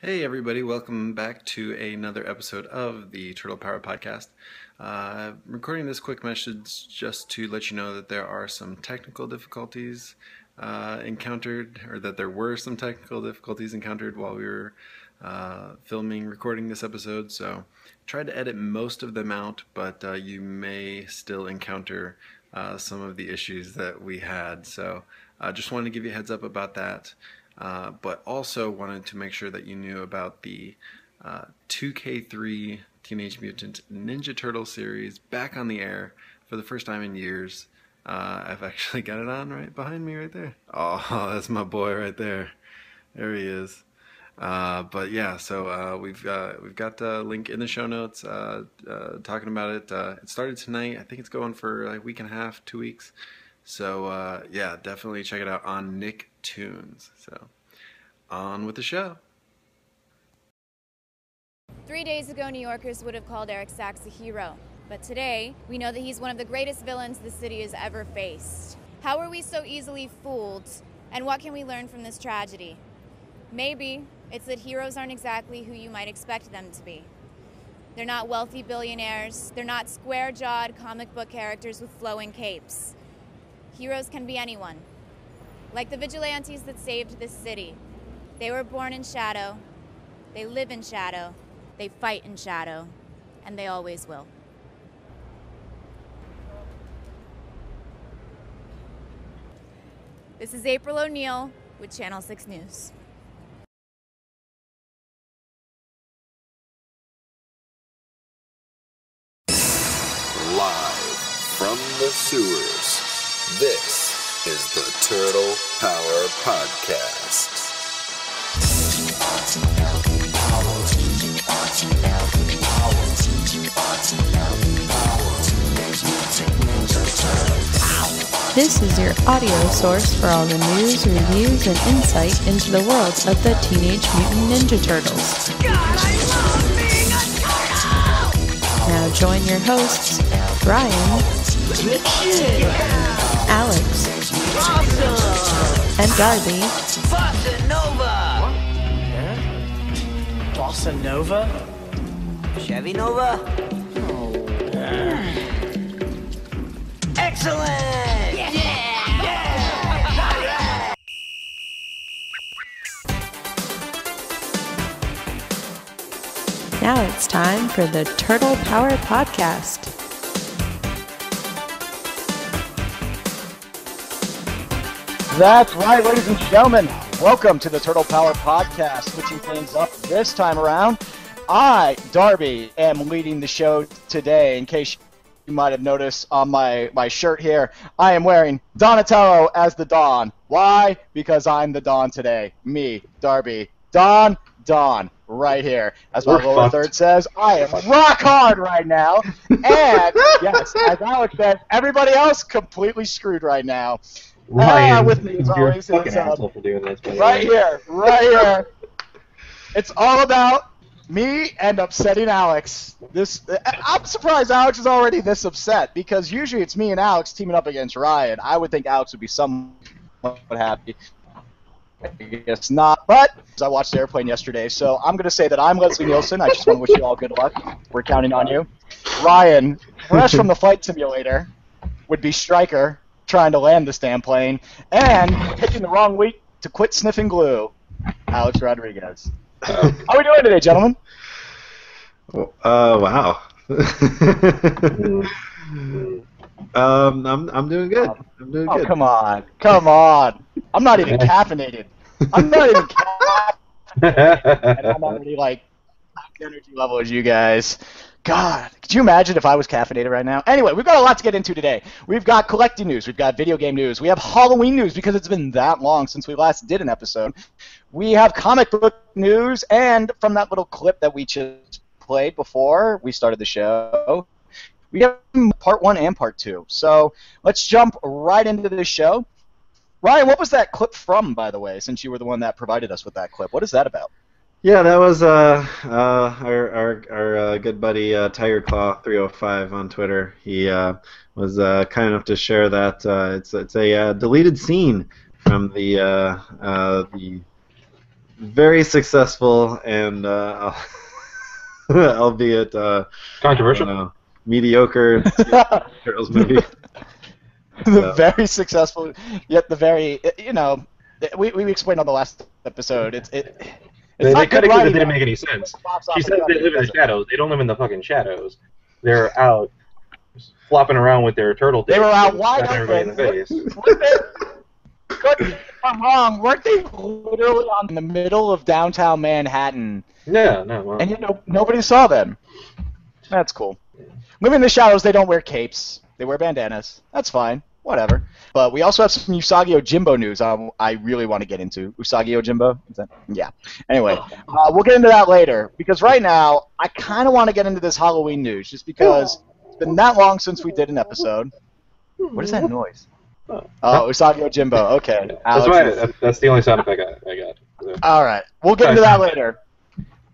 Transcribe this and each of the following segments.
Hey everybody, welcome back to another episode of the Turtle Power Podcast. Recording this quick message just to let you know that there are some technical difficulties encountered, or that there were some technical difficulties encountered while we were recording this episode. So tried to edit most of them out, but you may still encounter some of the issues that we had. So just wanted to give you a heads up about that. But also wanted to make sure that you knew about the 2K3 Teenage Mutant Ninja Turtle series back on the air for the first time in years. I've actually got it on right behind me right there. Oh, that's my boy right there. There he is. But yeah, so we've got a link in the show notes talking about it. It started tonight. I think it's going for like a week and a half, 2 weeks. So yeah, definitely check it out on Nicktoons. So on with the show. 3 days ago, New Yorkers would have called Eric Sachs a hero. But today, we know that he's one of the greatest villains the city has ever faced. How are we so easily fooled? And what can we learn from this tragedy? Maybe it's that heroes aren't exactly who you might expect them to be. They're not wealthy billionaires. They're not square-jawed comic book characters with flowing capes. Heroes can be anyone. Like the vigilantes that saved this city. They were born in shadow, they live in shadow, they fight in shadow, and they always will. This is April O'Neil with Channel 6 News. Live from the sewers, this is the Turtle Power Podcast. This is your audio source for all the news, reviews, and insight into the world of the Teenage Mutant Ninja Turtles. God, I love being a turtle! Now join your hosts, Brian, Alex, Awesome! and Darby. Bossa Nova! Bossa Nova? Chevy Nova? Excellent! Yeah! Now it's time for the Turtle Power Podcast. That's right, ladies and gentlemen. Welcome to the Turtle Power Podcast. Switching things up this time around. I, Darby, am leading the show today. In case you might have noticed on my shirt here, I am wearing Donatello as the Don. Why? Because I'm the Don today. Me, Darby. Don, right here. As my lower third says, I am rock hard right now. And, yes, as Alex says, everybody else completely screwed right now. With me as You're always, a fucking it's, asshole for doing this. right here. It's all about me and upsetting Alex. I'm surprised Alex is already this upset, because usually it's me and Alex teaming up against Ryan. I would think Alex would be somewhat happy. I guess not, but I watched the Airplane yesterday, so I'm going to say that I'm Leslie Nielsen. I just want to wish you all good luck. We're counting on you. Ryan, fresh from the flight simulator, would be Stryker, trying to land this damn plane, and picking the wrong week to quit sniffing glue, Alex Rodriguez. How are we doing today, gentlemen? Wow. I'm doing good. I'm doing good. Come on. I'm not even caffeinated. And I'm already like energy level as you guys. God, could you imagine if I was caffeinated right now? Anyway, we've got a lot to get into today. We've got collecting news. We've got video game news. We have Halloween news because it's been that long since we last did an episode. We have comic book news, and from that little clip that we just played before we started the show, we have part 1 and part 2. So let's jump right into the show. Ryan, what was that clip from, by the way, since you were the one that provided us with that clip? What is that about? Yeah, that was our good buddy Tiger Claw 305 on Twitter. He was kind enough to share that it's a deleted scene from the very successful and albeit I Controversial. don't know, mediocre Turtles movie. The very successful, yet the very, we explained on the last episode. It's They not cut good it because it writing. didn't make any sense. Box She office says they revenue, live in the does it? shadows. They don't live in the fucking shadows. They're out flopping around with their turtle They dicks were out and wide slapping everybody open. in the face. Correct me if I'm wrong. Weren't they literally in the middle of downtown Manhattan? Yeah, no, well, And nobody saw them. That's cool. Living in the shadows, they don't wear capes. They wear bandanas. That's fine. Whatever. But we also have some Usagi Yojimbo news I really want to get into. Usagi Yojimbo? Is that? Yeah. Anyway, we'll get into that later. Because right now, I kind of want to get into this Halloween news. Just because it's been that long since we did an episode. What is that noise? Oh, Usagi Yojimbo. Okay. that's Alex right. That's the only sound effect I got. So. All right. We'll get into that later.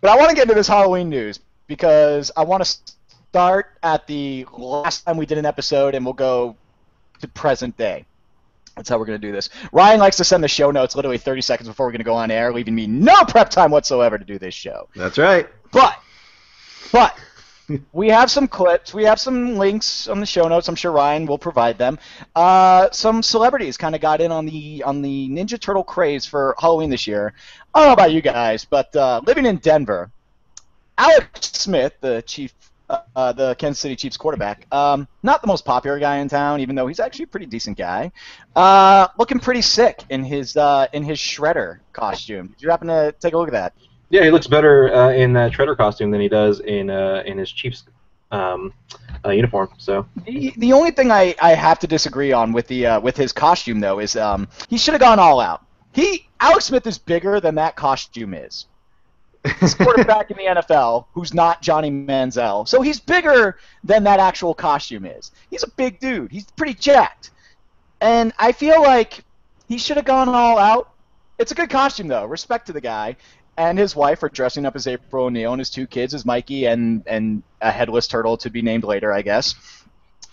But I want to get into this Halloween news because I want to start at the last time we did an episode and we'll go to present day. That's how we're going to do this. Ryan likes to send the show notes literally 30 seconds before we're going to go on air, leaving me no prep time whatsoever to do this show. That's right. But we have some clips. We have some links on the show notes. I'm sure Ryan will provide them. Some celebrities kind of got in on the Ninja Turtle craze for Halloween this year. I don't know about you guys, but living in Denver, Alex Smith, the Kansas City Chiefs quarterback, not the most popular guy in town, even though he's actually a pretty decent guy. Looking pretty sick in his Shredder costume. Did you happen to take a look at that? Yeah, he looks better in that Shredder costume than he does in his Chiefs uniform. So The only thing I have to disagree on with his costume though is he should have gone all out. Alex Smith is bigger than that costume is. He's a quarterback in the NFL who's not Johnny Manziel, so he's bigger than that actual costume is. He's a big dude. He's pretty jacked, and I feel like he should have gone all out. It's a good costume though. Respect to the guy. And his wife are dressing up as April O'Neil, and his two kids as Mikey and a headless turtle to be named later, I guess.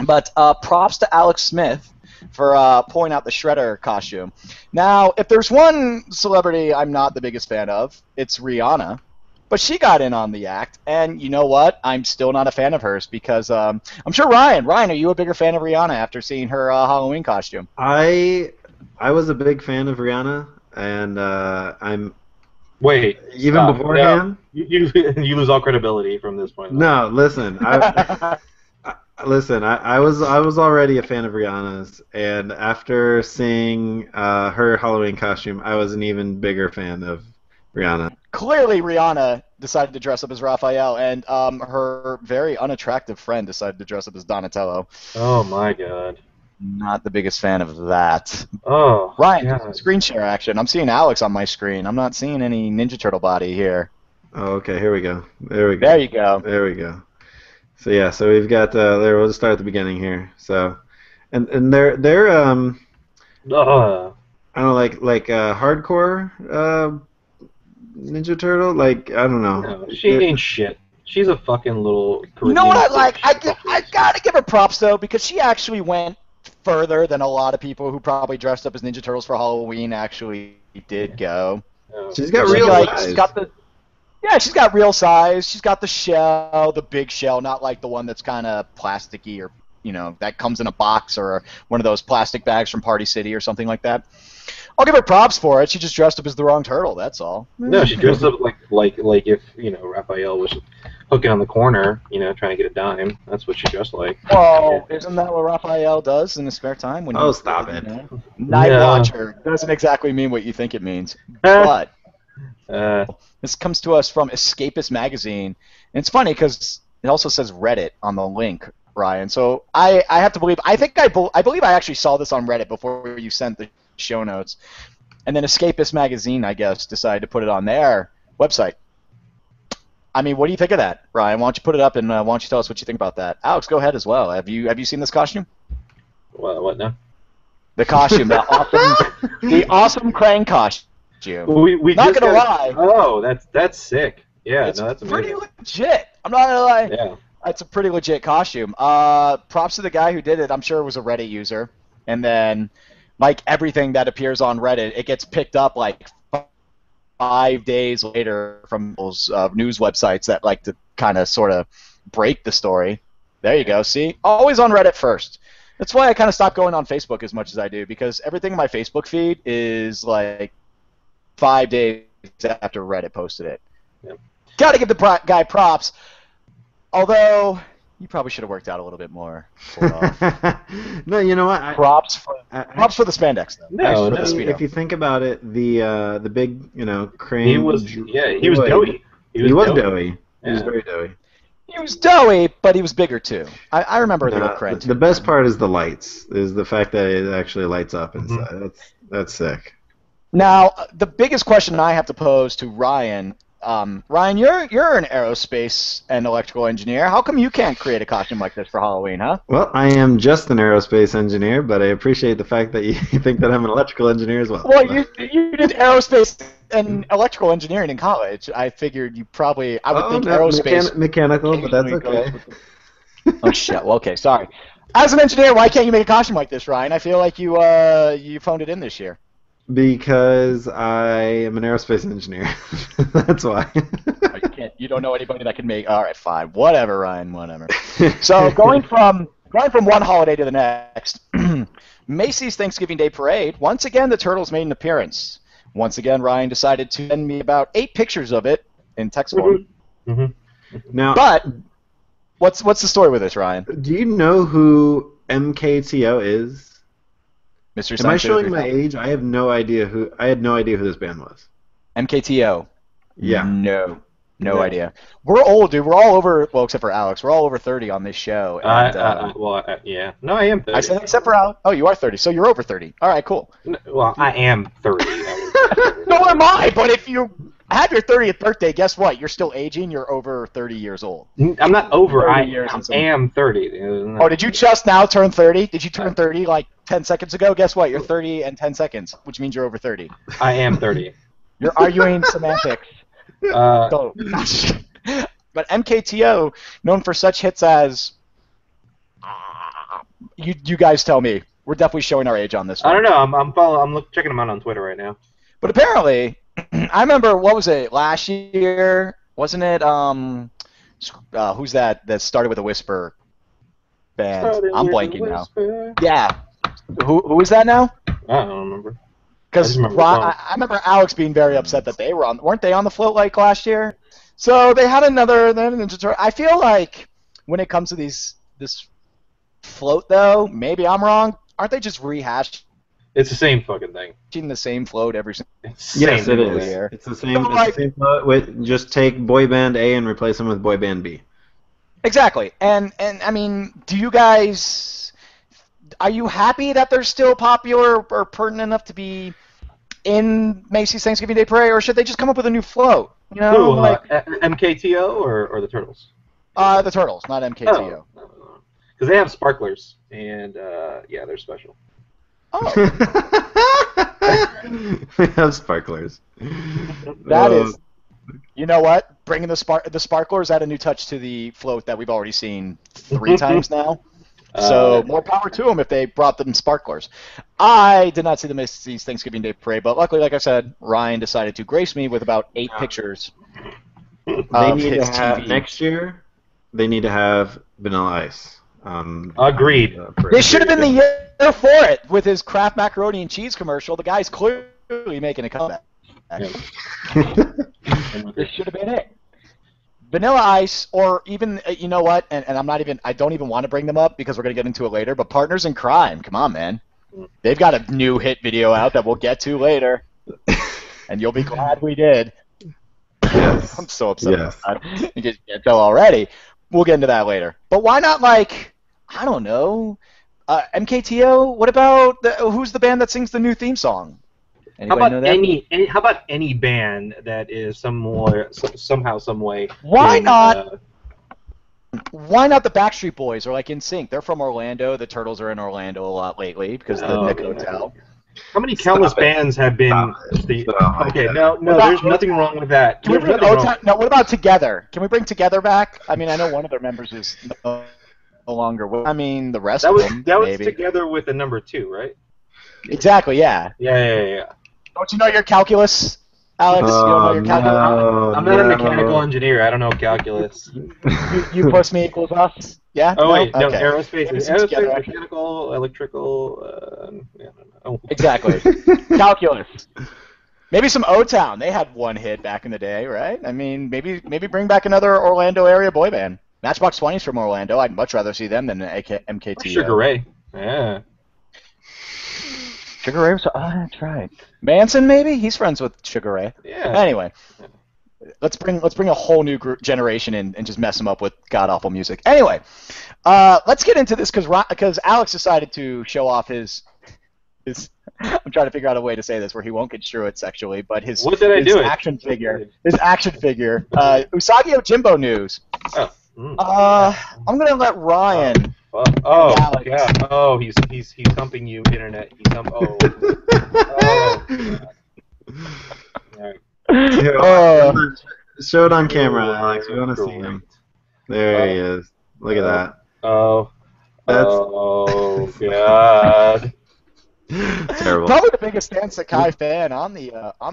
But props to Alex Smith for pulling out the Shredder costume. Now, if there's one celebrity I'm not the biggest fan of, it's Rihanna. But she got in on the act, and you know what? I'm still not a fan of hers because I'm sure Ryan, are you a bigger fan of Rihanna after seeing her Halloween costume? I was a big fan of Rihanna, and I'm. wait, Even stop. beforehand? No, you lose all credibility from this point. No, listen. Listen, I was already a fan of Rihanna's, and after seeing her Halloween costume, I was an even bigger fan of Rihanna. Clearly, Rihanna decided to dress up as Raphael, and her very unattractive friend decided to dress up as Donatello. Oh my god. Not the biggest fan of that. Oh, Ryan, God. screen share action. I'm seeing Alex on my screen. I'm not seeing any Ninja Turtle body here. Oh, okay, here we go. There we go. There you go. There we go. So yeah, so we've got there. We'll just start at the beginning here. So, and they're I don't know, like hardcore Ninja Turtle. Like I don't know. No, she ain't shit. She's a fucking little. You know what I Caribbean like? bitch. I gotta give her props though because she actually went further than a lot of people who probably dressed up as Ninja Turtles for Halloween actually did go. No. She's got She, real like, size. she's got the she's got real size. She's got the shell, the big shell, not like the one that's kind of plasticky or that comes in a box or one of those plastic bags from Party City or something like that. I'll give her props for it. She just dressed up as the wrong turtle. That's all. No, she dressed up like if Raphael was hooking on the corner, trying to get a dime. That's what she dressed like. Well, isn't that what Raphael does in his spare time? When Oh, stop it. Night Yeah. Watcher doesn't exactly mean what you think it means. But this comes to us from Escapist Magazine. And it's funny because it also says Reddit on the link, Ryan. So I have to believe, I believe I actually saw this on Reddit before you sent the show notes. And then Escapist Magazine, I guess, decided to put it on their website. I mean, what do you think of that, Ryan? Why don't you put it up and why don't you tell us what you think about that? Alex, go ahead as well. Have you seen this costume? What now? The costume, the awesome Krang costume. We Not just gonna got- lie. Oh, that's sick. Yeah, It's no, that's pretty amazing. legit. I'm not gonna lie. Yeah. It's a pretty legit costume. Props to the guy who did it. I'm sure it was a Reddit user. And then, like everything that appears on Reddit, it gets picked up like 5 days later from those news websites that like to kind of sort of break the story. There you go. See? Always on Reddit first. That's why I kind of stopped going on Facebook as much as I do, because everything in my Facebook feed is like 5 days after Reddit posted it. Yep. Got to give the guy props. Although, you probably should have worked out a little bit more. No, you know what? Props for the spandex, though. No, if you think about it, the big, crane. He was doughy. He was doughy. Yeah. He was very doughy. He was doughy, but he was bigger too. I remember the old crane. The best part is the lights. Is the fact that it actually lights up inside. Mm-hmm. That's sick. Now, the biggest question I have to pose to Ryan. Ryan, you're an aerospace and electrical engineer. How come you can't create a costume like this for Halloween, huh? Well, I am just an aerospace engineer, but I appreciate the fact that you think that I'm an electrical engineer as well. Well, you did aerospace and electrical engineering in college. I figured you probably I would think aerospace mechanical, but that's okay. Oh shit. Well, okay, sorry. As an engineer, why can't you make a costume like this, Ryan? I feel like you phoned it in this year. Because I am an aerospace engineer. That's why. You don't know anybody that can make. All right, fine. Whatever, Ryan. Whatever. So going from one holiday to the next, Macy's Thanksgiving Day Parade. Once again, the Turtles made an appearance. Once again, Ryan decided to send me about 8 pictures of it in text form. Mm-hmm. Now, but what's the story with this, Ryan? Do you know who MKTO is? Mr. Am I showing my age? I had no idea who this band was. MKTO. Yeah. No idea. We're old, dude. We're all over. Well, except for Alex. We're all over 30 on this show. And, yeah. No, I am 30. I said except for Alex. Oh, you are 30. So you're over 30. All right, cool. No, well, I am 30. So am I. But if you have your 30th birthday, guess what? You're still aging. You're over 30 years old. I'm not over. I am 30. Oh, did you just now turn 30? Did you turn 30 like 10 seconds ago? Guess what? You're 30 and 10 seconds, which means you're over 30. I am 30. You're arguing semantics. But MKTO, known for such hits as... You guys tell me. We're definitely showing our age on this one. I don't know. I'm checking them out on Twitter right now. But apparently, I remember, what was it, last year? Wasn't it, who's that started with a whisper band? I'm blanking now. Yeah. Who is that now? I don't remember. Because I remember Alex being very upset that they weren't they on the float like last year? So they had another Ninja Turtle. I feel like when it comes to this float, though, maybe I'm wrong. Aren't they just rehashed? It's the same fucking thing. The same float every single Yes, it is. Year. It's the same. So, it's the same float. Just take boy band A and replace them with boy band B. Exactly. And I mean, are you happy that they're still popular or pertinent enough to be in Macy's Thanksgiving Day Parade, or should they just come up with a new float? You know, MKTO or the Turtles? The Turtles, not MKTO. Because they have sparklers, and yeah, they're special. Oh. We have sparklers. That is, you know what? Bringing the sparklers add a new touch to the float that we've already seen 3 times now. So more power to them if they brought them sparklers. I did not see the Macy's Thanksgiving Day Parade, but luckily, like I said, Ryan decided to grace me with about 8 pictures. They need to have next year. They need to have Vanilla Ice. Agreed. This should have been the year for it with his Kraft macaroni and cheese commercial. The guy's clearly making a comeback. This should have been it. Vanilla Ice, or even, you know what, and I don't even want to bring them up because we're going to get into it later, but Partners in Crime, come on, man. They've got a new hit video out that we'll get to later, and you'll be glad we did. Yes. I'm so upset about that. You can't tell already. We'll get into that later. But why not, like, I don't know, MKTO? What about, who's the band that sings the new theme song? Anybody How about any band that is somehow, some way? Why not? Why not the Backstreet Boys or like NSYNC? They're from Orlando. The Turtles are in Orlando a lot lately because of the Nick Hotel. How many countless bands have been? Okay, no, there's nothing wrong with that. No, what about Together? Can we bring Together back? I mean, I know one of their members is no longer with. I mean, the rest of them. That was maybe. Together with a number 2, right? Exactly. Yeah. Yeah. Don't you know your calculus? Alex, you don't know your calculus? no, I'm not a mechanical engineer. I don't know calculus. You plus me equals us? Yeah? Oh wait, no, Okay. aerospace, Maybe some together aerospace, action. mechanical, electrical. Yeah, I don't know. Exactly. Calculus. Maybe some O-Town. They had one hit back in the day, right? I mean, maybe bring back another Orlando area boy band. Matchbox 20's from Orlando. I'd much rather see them than MKT. Sugar Ray. Yeah. Sugar Ray was. Oh, that's right. Manson, maybe he's friends with Sugar Ray. Yeah. Anyway, let's bring a whole new generation in and just mess them up with god awful music. Anyway, let's get into this because Alex decided to show off his. I'm trying to figure out a way to say this where he won't construe it sexually, but his action figure, Usagi Yojimbo news. Oh. I'm gonna let Ryan. Oh, Alex. yeah. Oh, he's humping you, internet. He's oh. Oh. All right. Show it on camera, Alex. We want to see him. There he is. Look at that. Oh. That's... Oh, God. Terrible. Probably the biggest Stan Sakai fan on the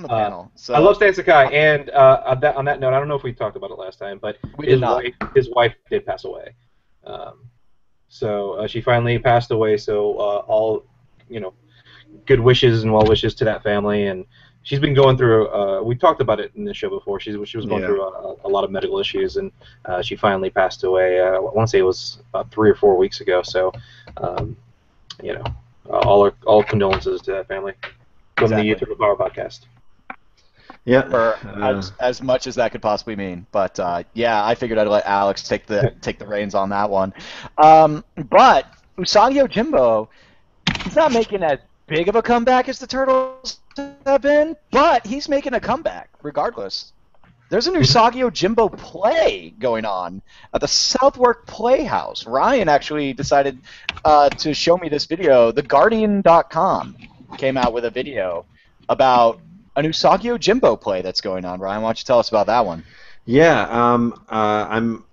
panel. So I love Stan Sakai, and on that note, I don't know if we talked about it last time, but his wife did pass away. So she finally passed away. So all good wishes and well wishes to that family. And she's been going through. We talked about it in the show before. She was going through a lot of medical issues, and she finally passed away. I want to say it was about 3 or 4 weeks ago. So all condolences to that family from the TurtlePowerPodcast. Yeah. For as much as that could possibly mean, but I figured I'd let Alex take the reins on that one. But Usagi Yojimbo, he's not making as big of a comeback as the Turtles have been, but he's making a comeback regardless. There's an Usagi Yojimbo play going on at the Southwark Playhouse. Ryan actually decided to show me this video. TheGuardian.com came out with a video about an Usagi Yojimbo play that's going on. Ryan, why don't you tell us about that one? Yeah, I'm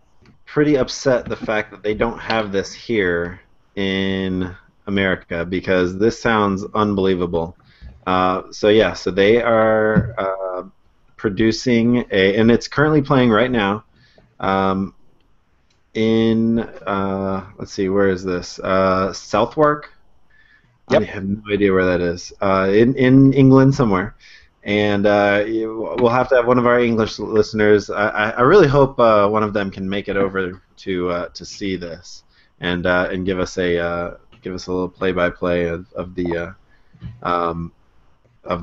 pretty upset the fact that they don't have this here in America because this sounds unbelievable. So they are producing and it's currently playing right now in let's see, where is this? Southwark. Yep. I have no idea where that is. In England somewhere. And we'll have to have one of our English listeners. I really hope one of them can make it over to see this and give us a little play-by-play of the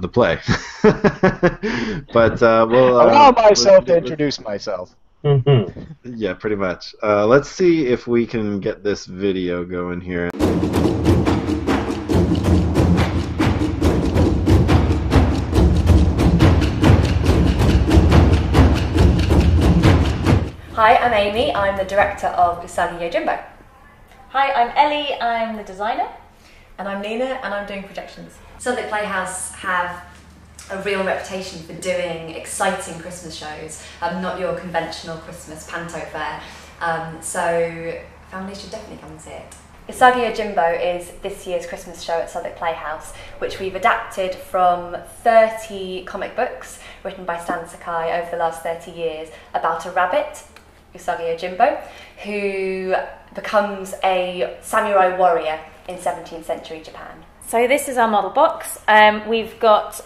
play. But we'll allow myself to introduce myself. Mm-hmm. Yeah, pretty much. Let's see if we can get this video going here. Hi, I'm Amy. I'm the director of Usagi Yojimbo. Hi, I'm Ellie. I'm the designer. And I'm Nina, and I'm doing projections. Southwark Playhouse have a real reputation for doing exciting Christmas shows, not your conventional Christmas panto fare. So families should definitely come and see it. Usagi Yojimbo is this year's Christmas show at Southwark Playhouse, which we've adapted from 30 comic books written by Stan Sakai over the last 30 years about a rabbit, Usagi Yojimbo, who becomes a samurai warrior in 17th century Japan. So this is our model box. We've got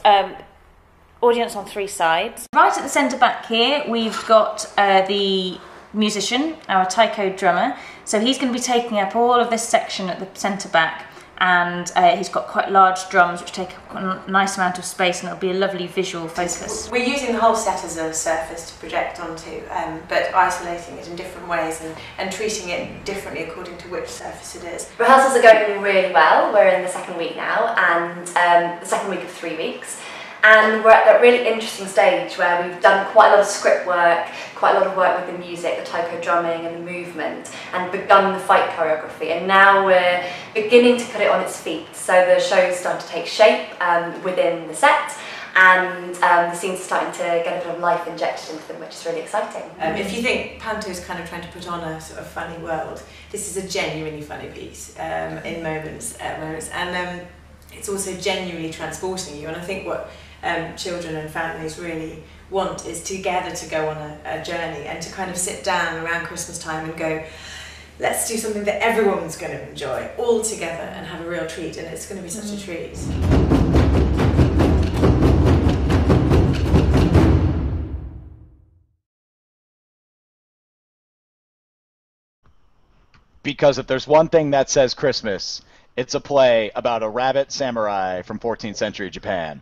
audience on 3 sides. Right at the centre back here, we've got the musician, our taiko drummer. So he's going to be taking up all of this section at the centre back, and he's got quite large drums which take a nice amount of space, and it'll be a lovely visual focus. We're using the whole set as a surface to project onto, but isolating it in different ways and treating it differently according to which surface it is. Rehearsals are going really well. We're in the second week now, and the second week of 3 weeks. And we're at that really interesting stage where we've done quite a lot of script work, quite a lot of work with the music, the taiko drumming and the movement, and begun the fight choreography. And now we're beginning to put it on its feet. So the show's starting to take shape within the set, and the scenes are starting to get a bit of life injected into them, which is really exciting. If you think Panto's kind of trying to put on a sort of funny world, this is a genuinely funny piece in moments, and it's also genuinely transporting you. And I think what children and families really want is together to go on a journey and to kind of sit down around Christmas time and go, let's do something that everyone's going to enjoy all together and have a real treat, and it's going to be such a treat. Because if there's one thing that says Christmas, it's a play about a rabbit samurai from 14th century Japan.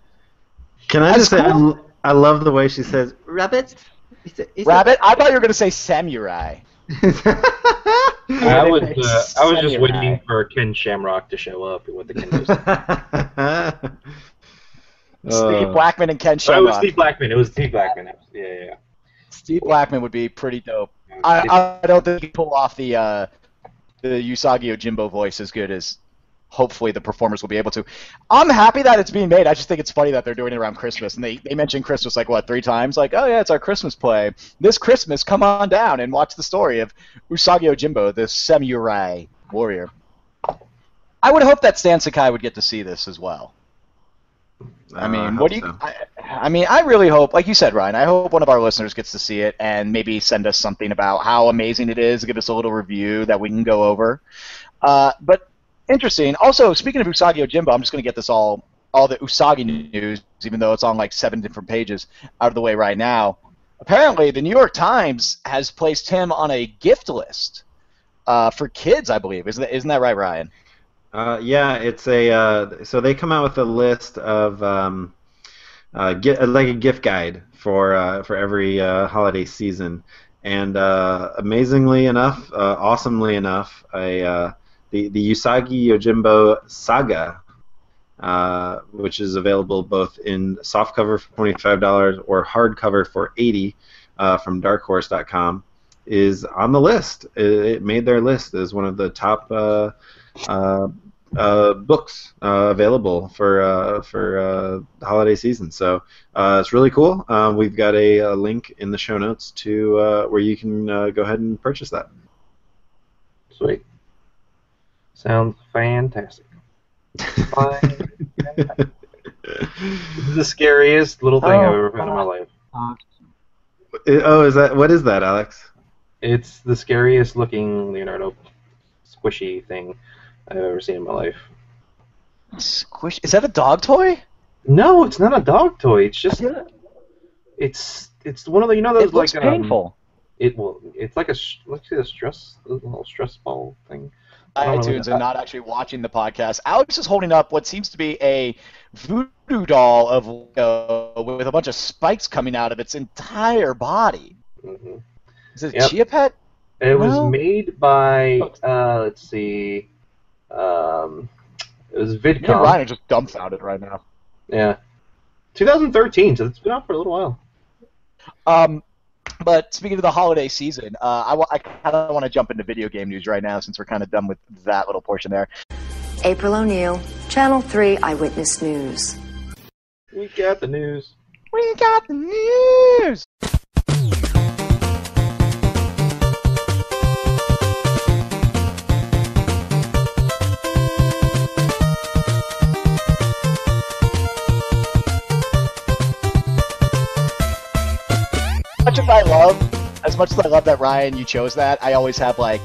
Can I just say, I love the way she says, rabbit? Rabbit? I thought you were going to say samurai. I was just waiting for Ken Shamrock to show up with the Ken. Steve Blackman and Ken Shamrock. It was Steve Blackman. It was Steve Blackman. Yeah. Steve Blackman would be pretty dope. I don't think he could pull off the Usagi Yojimbo voice as good as hopefully the performers will be able to. I'm happy that it's being made. I just think it's funny that they're doing it around Christmas. And they mentioned Christmas like, what, 3 times? Like, oh yeah, it's our Christmas play. This Christmas, come on down and watch the story of Usagi Yojimbo, the samurai warrior. I would hope that Stan Sakai would get to see this as well. I mean, what do you? So. I really hope, like you said, Ryan. I hope one of our listeners gets to see it and maybe send us something about how amazing it is. Give us a little review that we can go over. But interesting. Also, speaking of Usagi Yojimbo, I'm just going to get this all the Usagi news, even though it's on like 7 different pages, out of the way right now. Apparently, the New York Times has placed him on a gift list for kids, I believe. Isn't that right, Ryan? Yeah, it's a so they come out with a list of like a gift guide for every holiday season, and amazingly enough, awesomely enough, the Usagi Yojimbo Saga, which is available both in softcover for $25 or hardcover for $80 from DarkHorse.com, is on the list. It made their list as one of the top books available for the holiday season. So it's really cool. We've got a link in the show notes to where you can go ahead and purchase that. Sweet. Sounds fantastic. This is the scariest little thing I've ever found in my life. What is that, Alex? It's the scariest looking Leonardo squishy thing I've ever seen in my life. Squish? Is that a dog toy? No, it's not a dog toy. It's just it's one of the those it looks like painful. It's like a little stress ball thing. iTunes and not actually watching the podcast. Alex is holding up what seems to be a voodoo doll of with a bunch of spikes coming out of its entire body. Mm-hmm. Is it Chia Pet? It was made by let's see, it was Vidcom. Me and Ryan are just dumbfounded right now. Yeah, 2013, so it's been out for a little while. But speaking of the holiday season, I kind of want to jump into video game news right now since we're kind of done with that little portion there. April O'Neil, Channel 3 Eyewitness News. We got the news. We got the news! As much as I love that, Ryan, you chose that, I always have like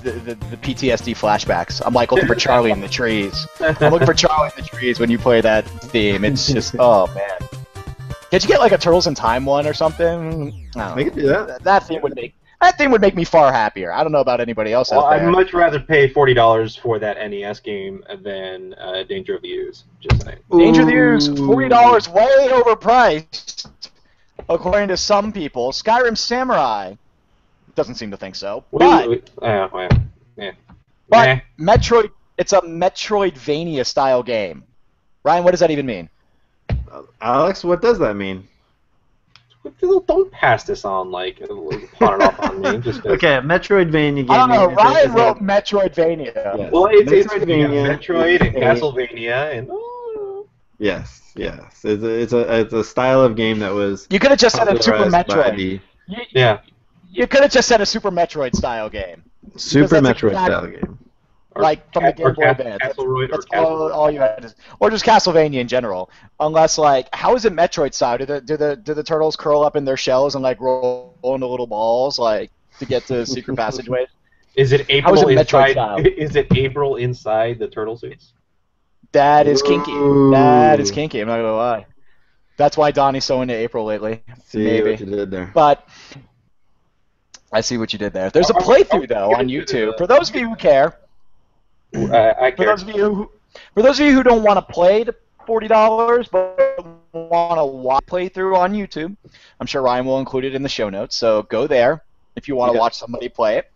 the PTSD flashbacks. I'm like looking for Charlie in the trees. I'm looking for Charlie in the trees when you play that theme. It's just, oh man. Can't you get like a Turtles in Time one or something? No. They could do that. That theme would make me far happier. I don't know about anybody else out there. I'd much rather pay $40 for that NES game than Danger of the Ooze. Just saying. Danger of the Ooze, $40, way overpriced. According to some people. Skyrim Samurai doesn't seem to think so. But Metroid, it's a Metroidvania style game. Ryan, what does that even mean? Alex, what does that mean? Don't pass this on like pawn it off on me. Okay, Metroidvania game. I don't know. Ryan wrote Metroidvania. Yes. Well, it's Metroidvania, Metroid and Castlevania and. Yes. It's a style of game that was. You could have just said a Super Metroid. You could have just said a Super Metroid style game. Super Metroid style game. like from the Game Boy Advance. That's all you had. Or just Castlevania in general. Unless, like, how is it Metroid style? Do the turtles curl up in their shells and, like, roll into little balls, like, to get to secret passageways? Is it April How is it Metroid inside? style? Is it April inside the turtle suits? That is kinky. That is kinky. I'm not gonna lie. That's why Donnie's so into April lately. See Maybe. what you did there. But I see what you did there. There's a playthrough though on YouTube. For those of you who care. I care. For those of you who don't want to play the $40 but want to watch playthrough on YouTube, I'm sure Ryan will include it in the show notes. So go there if you want to watch somebody play it.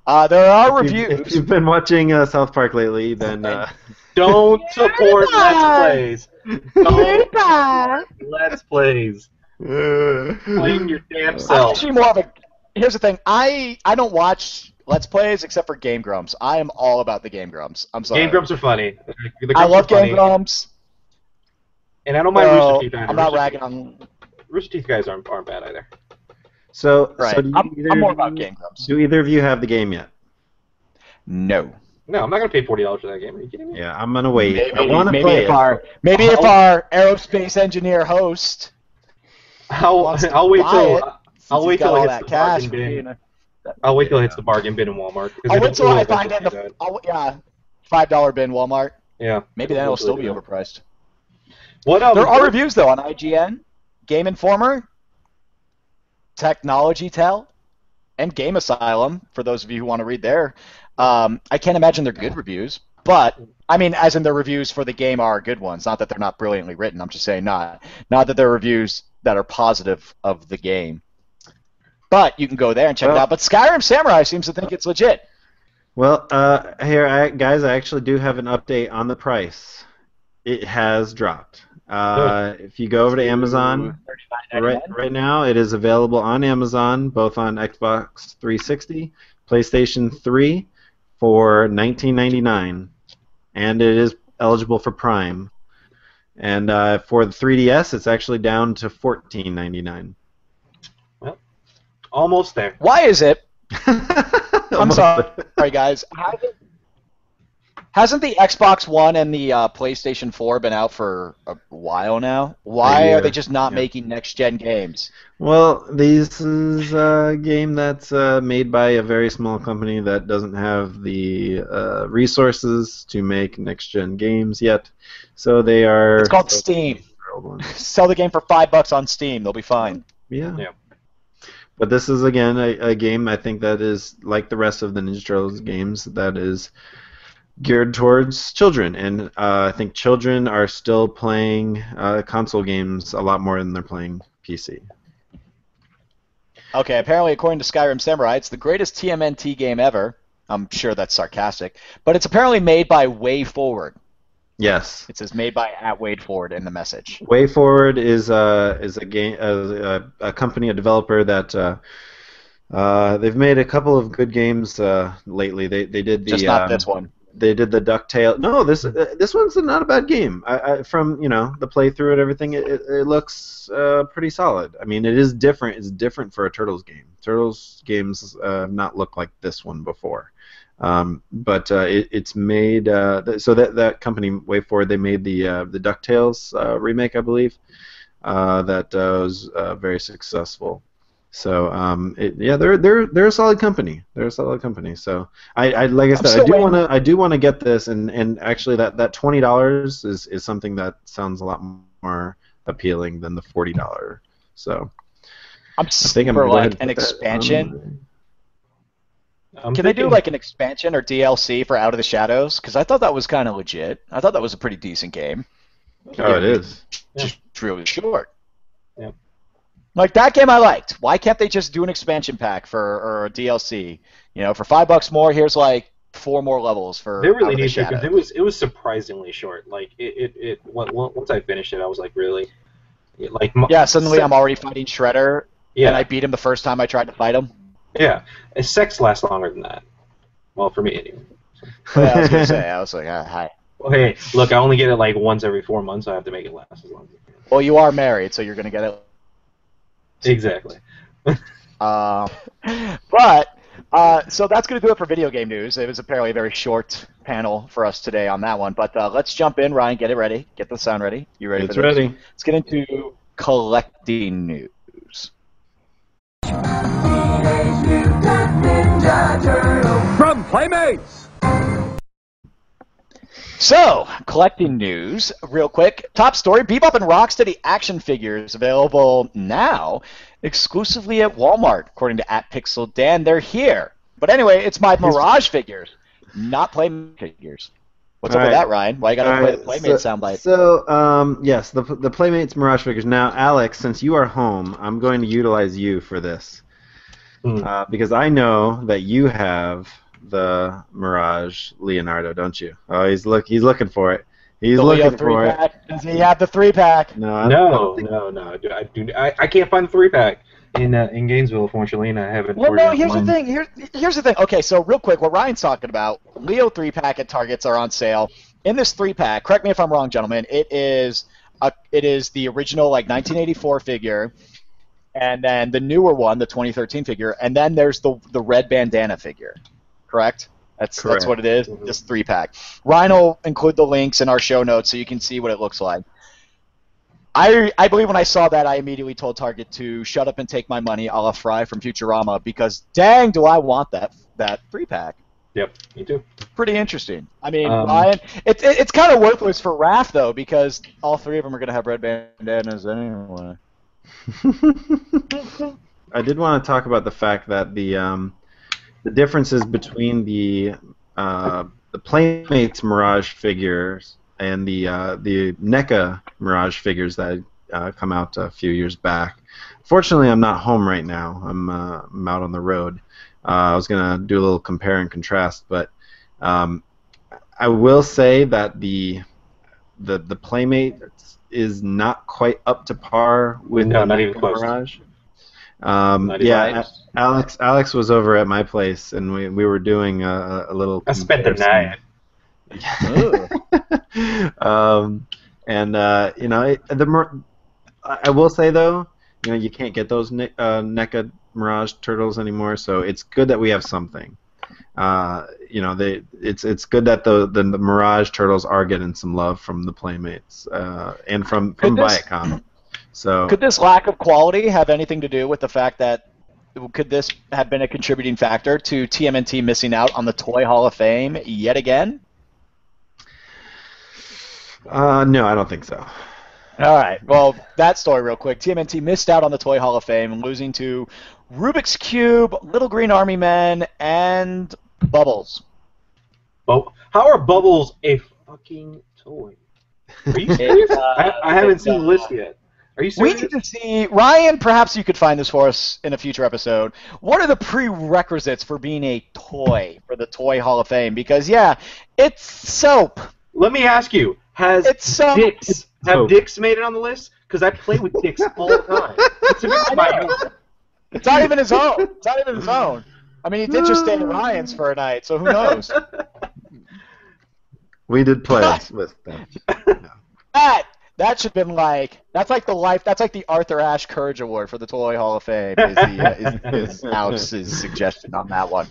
There are reviews. If you've been watching South Park lately, then don't support Let's Plays. Don't Let's Plays. Blame your damn self. Actually, here's the thing. I don't watch Let's Plays except for Game Grumps. I am all about the Game Grumps. I'm sorry. Game Grumps are funny. I love Game Grumps. And I don't mind Rooster Teeth either. I'm not ragging on... Rooster Teeth guys aren't bad either. So, right. So I'm more about Game Grumps. Do either of you have the game yet? No. No, I'm not going to pay $40 for that game. Are you kidding me? Yeah, I'm going to wait. I want to play it. Maybe if our aerospace engineer host I'll wait till it hits the cash bargain bin. I'll wait till it hits the bargain bin in Walmart. I'll wait till I find it in the $5 bin Walmart. Yeah. Maybe then it'll still be overpriced. There are reviews though on IGN, Game Informer, Technology Tell, and Game Asylum. For those of you who want to read there, I can't imagine they're good reviews, but I mean, as in the reviews for the game are good ones. Not that they're not brilliantly written. I'm just saying not that they're reviews that are positive of the game. But you can go there and check it out. But Skyrim Samurai seems to think it's legit. Well, guys, I actually do have an update on the price. It has dropped. If you go over to Amazon right now, it is available on Amazon, both on Xbox 360, PlayStation 3, for $19.99, and it is eligible for Prime. And for the 3DS, it's actually down to $14.99. Well, almost there. Why is it? I'm sorry, guys. Hasn't the Xbox One and the PlayStation 4 been out for a while now? Why are they just not making next-gen games? Well, this is a game that's made by a very small company that doesn't have the resources to make next-gen games yet. So they are... It's called Steam. Sell the game for $5 on Steam. They'll be fine. Yeah. But this is, again, a game I think that is, like the rest of the Ninja Turtles games, that is geared towards children. And I think children are still playing console games a lot more than they're playing PC. Okay, apparently according to Skyrim Samurai, it's the greatest TMNT game ever. I'm sure that's sarcastic. But it's apparently made by Way Forward. Yes. It says made by @WayForward in the message. Way Forward is a game, a company, a developer that they've made a couple of good games lately. They did the just not this one. They did the DuckTales. No, this one's not a bad game. From the playthrough and everything, it looks pretty solid. I mean, it is different. It's different for a Turtles game. Turtles games have not looked like this one before. But it's made so that company Way Forward, they made the DuckTales remake, I believe, that was very successful. So they're a solid company. They're a solid company. So I like I said, I do want to get this, and actually that $20 is something that sounds a lot more appealing than the $40. So I think for like an expansion. Can they do like an expansion or DLC for Out of the Shadows? Because I thought that was kind of legit. I thought that was a pretty decent game. Oh, it is. Just really short. Yeah. Like that game I liked. Why can't they just do an expansion pack or a DLC? For $5 more, here's like 4 more levels for. They really need to, because it was surprisingly short. Like once I finished it, I was like, really, Suddenly I'm already fighting Shredder. Yeah. And I beat him the first time I tried to fight him. Yeah, sex lasts longer than that. Well, for me anyway. Yeah, I was gonna say. I was like, hi. Well, hey, look, I only get it like once every 4 months. So I have to make it last as long as I can. Well, you are married, so you're gonna get it. Exactly. But So that's going to do it for video game news. It was apparently a very short panel for us today on that one. But let's jump in. Ryan, get it ready. Get the sound ready. You ready It's for this? ready. Let's get into collecting news. From Playmates! So, collecting news, real quick. Top story, Bebop and Rocksteady action figures available now exclusively at Walmart, according to @PixelDan. They're here. But anyway, it's my Mirage figures, not Playmate figures. What's up with that, Ryan? Why you got to play the Playmate soundbite? So, yes, the Playmates Mirage figures. Now, Alex, since you are home, I'm going to utilize you for this. Because I know that you have the Mirage Leonardo, don't you? Oh, he's looking for it. He's looking for it. Does he have the 3-pack? No. I can't find the 3-pack in Gainesville, unfortunately, and I haven't. Well, no. Here's the thing. Here's the thing. Okay, so real quick, what Ryan's talking about, Leo 3-pack at Targets are on sale. In this 3-pack, correct me if I'm wrong, gentlemen. It is the original 1984 figure. And then the newer one, the 2013 figure, and then there's the red bandana figure, correct? That's what it is, this 3-pack. Ryan will include the links in our show notes so you can see what it looks like. I believe when I saw that, I immediately told Target to shut up and take my money, a la Fry from Futurama, because dang, do I want that 3-pack. Yep, me too. Pretty interesting. I mean, Ryan, it's kind of worthless for Raph, though, because all three of them are going to have red bandanas anyway. I did want to talk about the fact that the differences between the Playmates Mirage figures and the NECA Mirage figures that come out a few years back. Fortunately, I'm not home right now. I'm out on the road. I was gonna do a little compare and contrast, but I will say that the Playmate is not quite up to par with not even close. Mirage. Alex was over at my place, and we were doing a little. I spent the night. I will say though, you can't get those NECA Mirage turtles anymore, so it's good that we have something. It's good that the Mirage turtles are getting some love from the Playmates and from Viacom. So could this lack of quality have anything to do with the fact that could this have been a contributing factor to TMNT missing out on the Toy Hall of Fame yet again? No, I don't think so. All right. Well, that story real quick. TMNT missed out on the Toy Hall of Fame, losing to Rubik's Cube, Little Green Army Men, and Bubbles. How are Bubbles a fucking toy? Are you serious? I haven't seen the list yet. Are you serious? We need to see, Ryan, perhaps you could find this for us in a future episode. What are the prerequisites for being a toy for the Toy Hall of Fame? Because, yeah, it's soap. Let me ask you, have Dicks made it on the list? Because I play with Dicks all the time. It's not even his own. It's not even his own. I mean, he did just stay at Ryan's for a night, so who knows? We did play with them. That should have been that's like the Arthur Ashe Courage Award for the Toy Hall of Fame is Alex's suggestion on that one.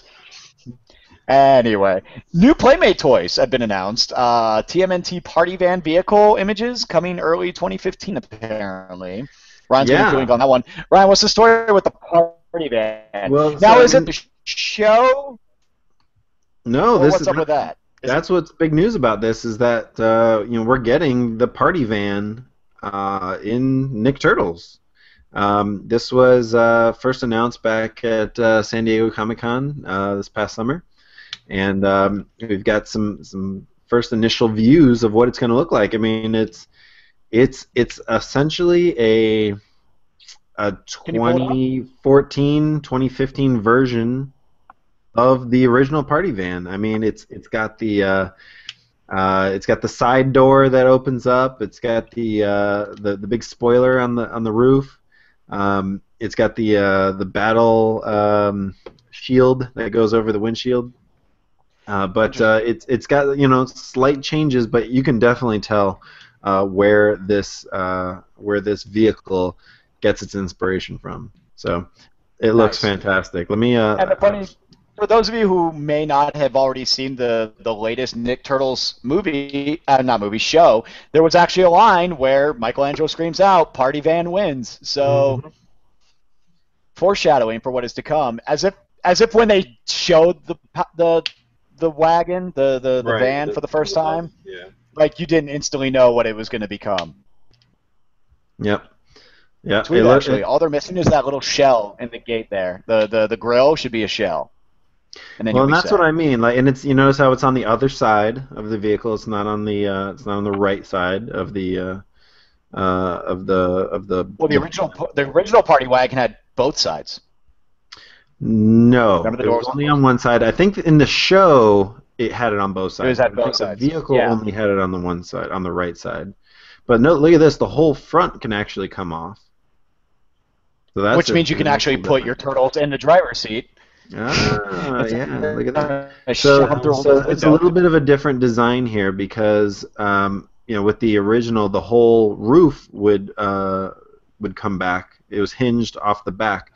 Anyway, new Playmate toys have been announced. TMNT Party Van vehicle images coming early 2015 apparently. Ryan's going to be doing on that one. Ryan, what's the story with the Party Van? Well, now is it the show? No, what's up with that? That's what's big news about this is that we're getting the Party Van in Nick Turtles. This was first announced back at San Diego Comic-Con this past summer, and we've got some first initial views of what it's going to look like. I mean, it's essentially a 2014, 2015 version of the original Party Van. I mean, it's got the side door that opens up. It's got the big spoiler on the roof. It's got the battle shield that goes over the windshield. But it's got slight changes, but you can definitely tell where this vehicle gets its inspiration from. So it looks fantastic. Let me. for those of you who may not have already seen the latest Nick Turtles movie, not movie, show, there was actually a line where Michelangelo screams out, "Party van wins." So foreshadowing for what is to come, as if when they showed the wagon, the van for the first time, like you didn't instantly know what it was going to become. Yep. Yeah. Sweet, actually. All they're missing is that little shell in the gate there. The grill should be a shell. And then well, and that's what I mean. Like, and it's, you notice how it's on the other side of the vehicle. It's not on the right side of the Well, the original party wagon had both sides. No, Remember the it doors was only on one side. I think in the show it had it on both sides. It was at both sides. The vehicle only had it on the one side, on the right side. But no, look at this. The whole front can actually come off. So that's which means you can actually put your turtles in the driver's seat. Ah, yeah, look at that. So it's a little bit of a different design here because, with the original, the whole roof would come back. It was hinged off the back.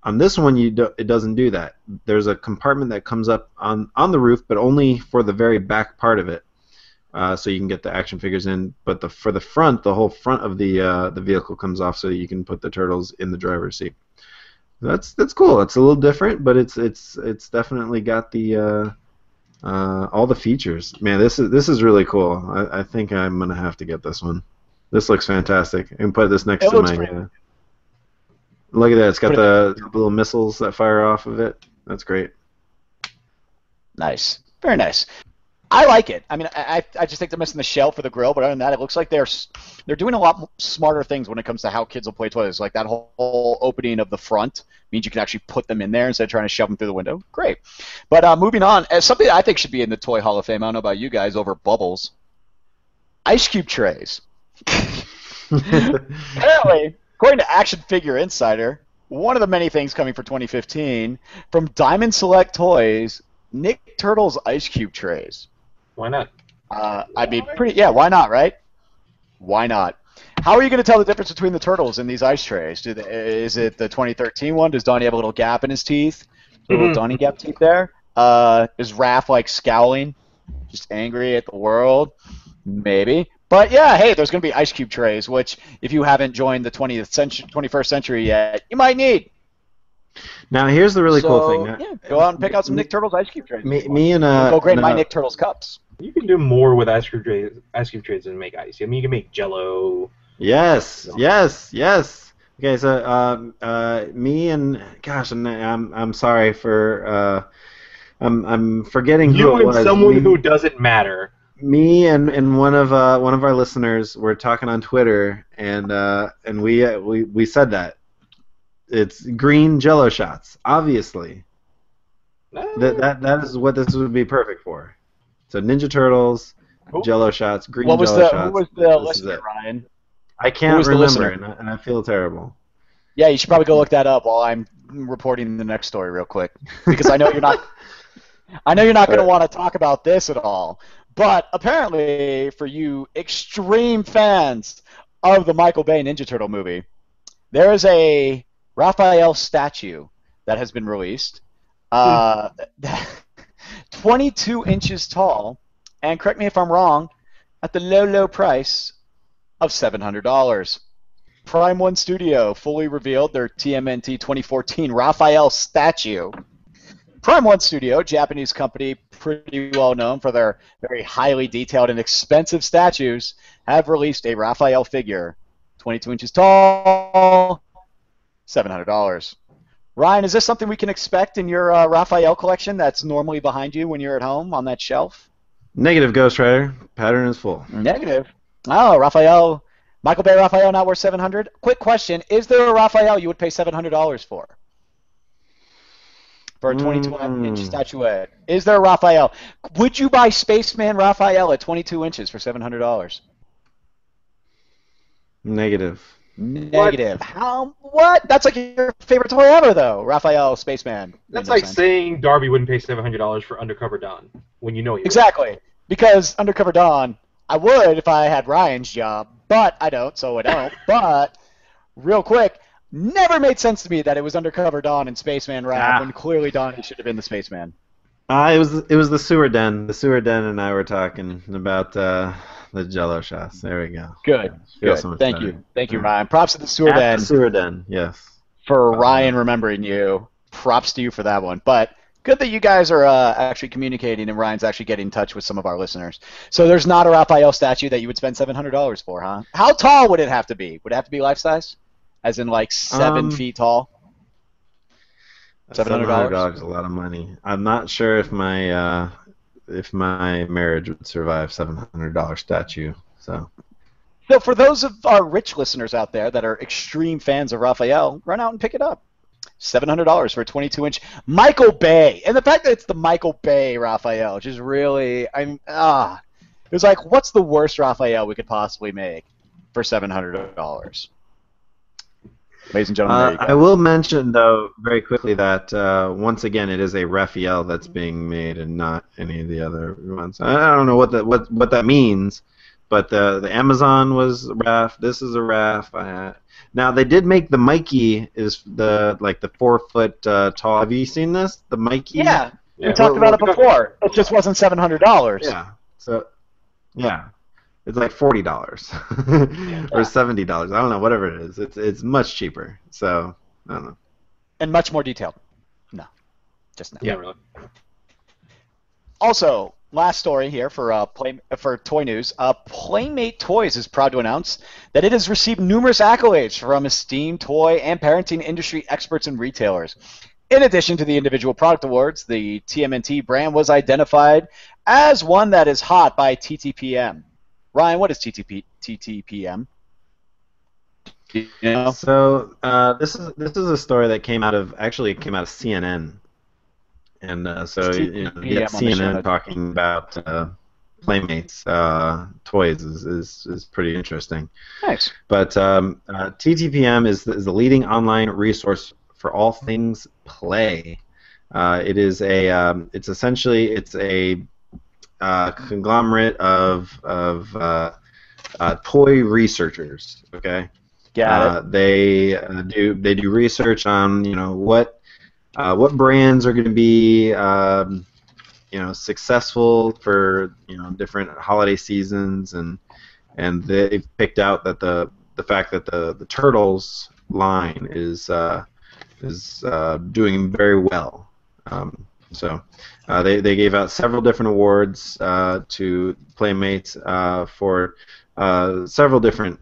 On this one, it doesn't do that. There's a compartment that comes up on the roof, but only for the very back part of it, so you can get the action figures in. But for the front, the whole front of the vehicle comes off, so you can put the turtles in the driver's seat. That's cool. It's a little different, but it's definitely got the all the features. Man, this is really cool. I think I'm gonna have to get this one. This looks fantastic. I can put this next to my. Look at that. It's got the little missiles that fire off of it. That's great. Nice. Very nice. I like it. I mean, I just think they're missing the shell for the grill, but other than that, it looks like they're doing a lot smarter things when it comes to how kids will play toys. Like that whole opening of the front means you can actually put them in there instead of trying to shove them through the window. Great. But moving on, something that I think should be in the Toy Hall of Fame, I don't know about you guys, over bubbles. Ice cube trays. Apparently, according to Action Figure Insider, one of the many things coming for 2015 from Diamond Select Toys, Nick Turtles ice cube trays. Why not? I'd be why not, right? Why not? How are you going to tell the difference between the turtles in these ice trays? Is it the 2013 one? Does Donnie have a little gap in his teeth? A little Donnie gap teeth there? Is Raph like scowling, just angry at the world? Maybe. But yeah, hey, there's going to be ice cube trays, which if you haven't joined the 21st century yet, you might need. Now here's the really cool thing. Yeah, go out and pick out some Nick Turtles ice cube trays. Me and go grade my Nick Turtles cups. You can do more with ice cube trays than make ice. I mean, you can make Jello. Yes. Okay, so me and I'm sorry for I'm forgetting who it was. You and someone who doesn't matter. Me and one of our listeners were talking on Twitter, and we said that it's green Jello shots. Obviously, that is what this would be perfect for. So Ninja Turtles, Jello shots, green Jello shots. Who was the listener, Ryan? I can't remember, and I feel terrible. Yeah, you should probably go look that up while I'm reporting the next story real quick, because I know you're not. I know you're not going to want to talk about this at all. But apparently, for you extreme fans of the Michael Bay Ninja Turtle movie, there is a Raphael statue that has been released, 22 inches tall, and correct me if I'm wrong, at the low price of $700. Prime One Studio fully revealed their TMNT 2014 Raphael statue. Prime One Studio, Japanese company, pretty well known for their very highly detailed and expensive statues, have released a Raphael figure, 22 inches tall, $700. Ryan, is this something we can expect in your Raphael collection that's normally behind you when you're at home on that shelf? Negative, Ghost Rider. Pattern is full. Negative. Oh, Raphael. Michael Bay Raphael not worth $700? Quick question. Is there a Raphael you would pay $700 for? For a 22-inch statuette. Is there a Raphael? Would you buy Spaceman Raphael at 22 inches for $700? Negative. Negative. What? That's like your favorite toy ever, though. Raphael Spaceman. That's like saying Darby wouldn't pay $700 for Undercover Don when you know he would. Exactly. Because Undercover Don, I would if I had Ryan's job, but I don't, so I don't. But real quick, Never made sense to me that it was Undercover Dawn and Spaceman Raph when clearly Donnie should have been the Spaceman. It was the sewer den. The sewer den and I were talking about the Jello shots. There we go. Good. Good. So Thank you. Thank you, Ryan. Props to the sewer den. The sewer den, yes. For Ryan remembering you. Props to you for that one. But good that you guys are actually communicating and Ryan's actually getting in touch with some of our listeners. So there's not a Raphael statue that you would spend $700 for, huh? How tall would it have to be? Would it have to be life size? As in like 7 feet tall? $700 is a lot of money. I'm not sure if my marriage would survive $700 statue. So for those of our rich listeners out there that are extreme fans of Raphael, run out and pick it up. $700 for a 22-inch Michael Bay, and the fact that it's the Michael Bay Raphael, which is really it was like, what's the worst Raphael we could possibly make for $700? Ladies and gentlemen, there you go. I will mention, though, very quickly that, once again, it is a Raphael that's being made and not any of the other ones. I don't know what that means, but the Amazon was Raph. This is a Raph. Now, they did make the Mikey is the 4 foot tall. Have you seen this? The Mikey? Yeah. We talked about it before. It just wasn't $700. Yeah. So, yeah. It's like $40 or $70. I don't know, whatever it is. It's much cheaper. So I don't know. And much more detailed. No, just no. Yeah, really. Also, last story here for Toy News. Playmate Toys is proud to announce that it has received numerous accolades from esteemed toy and parenting industry experts and retailers. In addition to the individual product awards, the TMNT brand was identified as one that is hot by TTPM. Ryan, what is TTPM? You know? So this is a story that came out of CNN, and so you get CNN talking about Playmates toys is pretty interesting. Nice. But TTPM is the leading online resource for all things play. It's a conglomerate of toy researchers. Okay. Got it. They do research on what brands are going to be successful for different holiday seasons, and they've picked out that the fact that the Turtles line is doing very well. So they gave out several different awards to Playmates for several different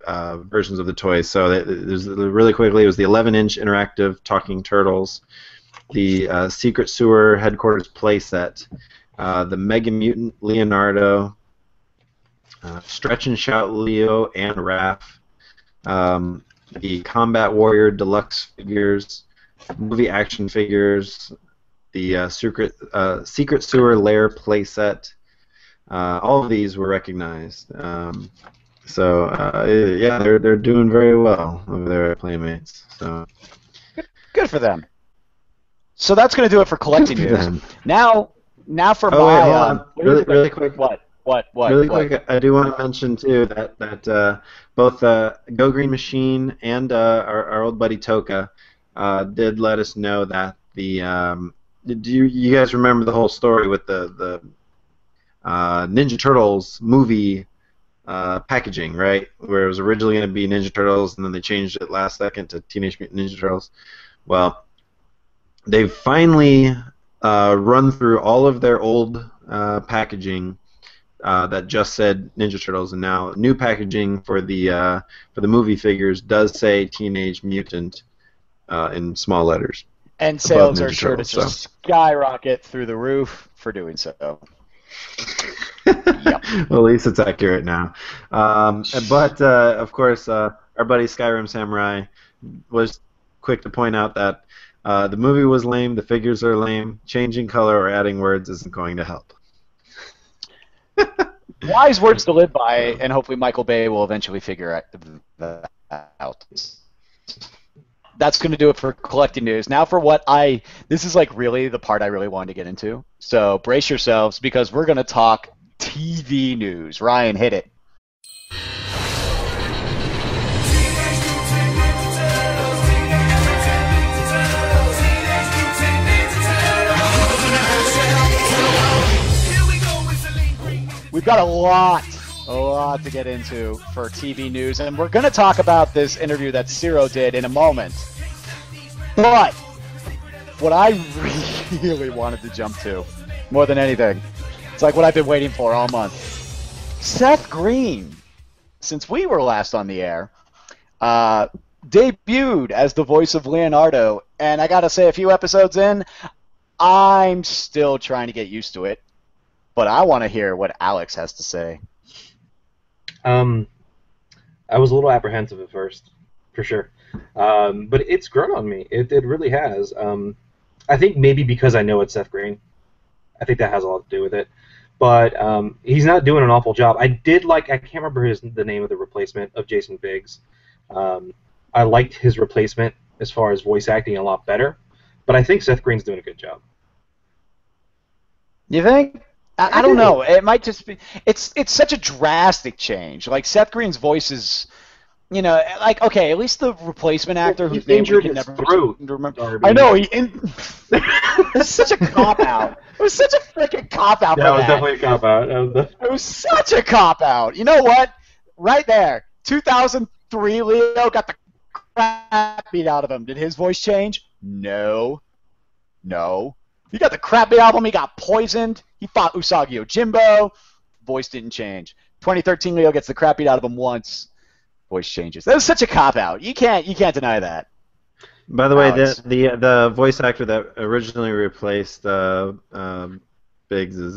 versions of the toys. So really quickly, it was the 11-inch interactive talking turtles, the Secret Sewer headquarters playset, the Mega Mutant Leonardo, Stretch and Shout Leo and Raph, the Combat Warrior deluxe figures, movie action figures, the Secret Sewer Lair playset. All of these were recognized. Yeah, they're doing very well over there at Playmates. So good for them. So that's going to do it for collecting news. Now for really quick. What? Really quick, I do want to mention too that both Go Green Machine and our old buddy Toka did let us know that do you guys remember the whole story with the Ninja Turtles movie packaging, right? Where it was originally going to be Ninja Turtles, and then they changed it last second to Teenage Mutant Ninja Turtles. Well, they've finally run through all of their old packaging that just said Ninja Turtles, and now new packaging for the movie figures does say Teenage Mutant in small letters. And sales are sure to just skyrocket through the roof for doing so. Yep. Well, at least it's accurate now. But of course, our buddy Skyrim Samurai was quick to point out that the movie was lame, the figures are lame, changing color or adding words isn't going to help. Wise words to live by, and hopefully Michael Bay will eventually figure that out. That's going to do it for collecting news. Now for this is like really the part I really wanted to get into. So brace yourselves because we're going to talk TV news. Ryan, hit it. got a lot to get into for TV news, and we're going to talk about this interview that Ciro did in a moment. But what I really wanted to jump to, more than anything, it's like what I've been waiting for all month. Seth Green, since we were last on the air, debuted as the voice of Leonardo, and I gotta say, a few episodes in, I'm still trying to get used to it, but I want to hear what Alex has to say. I was a little apprehensive at first, for sure, but it's grown on me. It really has. I think maybe because I know it's Seth Green. I think that has a lot to do with it. But he's not doing an awful job. I can't remember the name of the replacement of Jason Biggs. I liked his replacement as far as voice acting a lot better, but I think Seth Green's doing a good job. You think? I don't know. It might just be. It's such a drastic change. Like Seth Green's voice is, like okay, at least the replacement actor whose name we can never remember. I know it's such a cop out. It was such a freaking cop out. That was definitely a cop out. It was such a cop out. You know what? Right there, 2003. Leo got the crap beat out of him. Did his voice change? No. He got the crap beat out of him. He got poisoned. He fought Usagi Yojimbo. Voice didn't change. 2013, Leo gets the crap beat out of him once. Voice changes. That was such a cop-out. You can't deny that. By the way, the voice actor that originally replaced Biggs is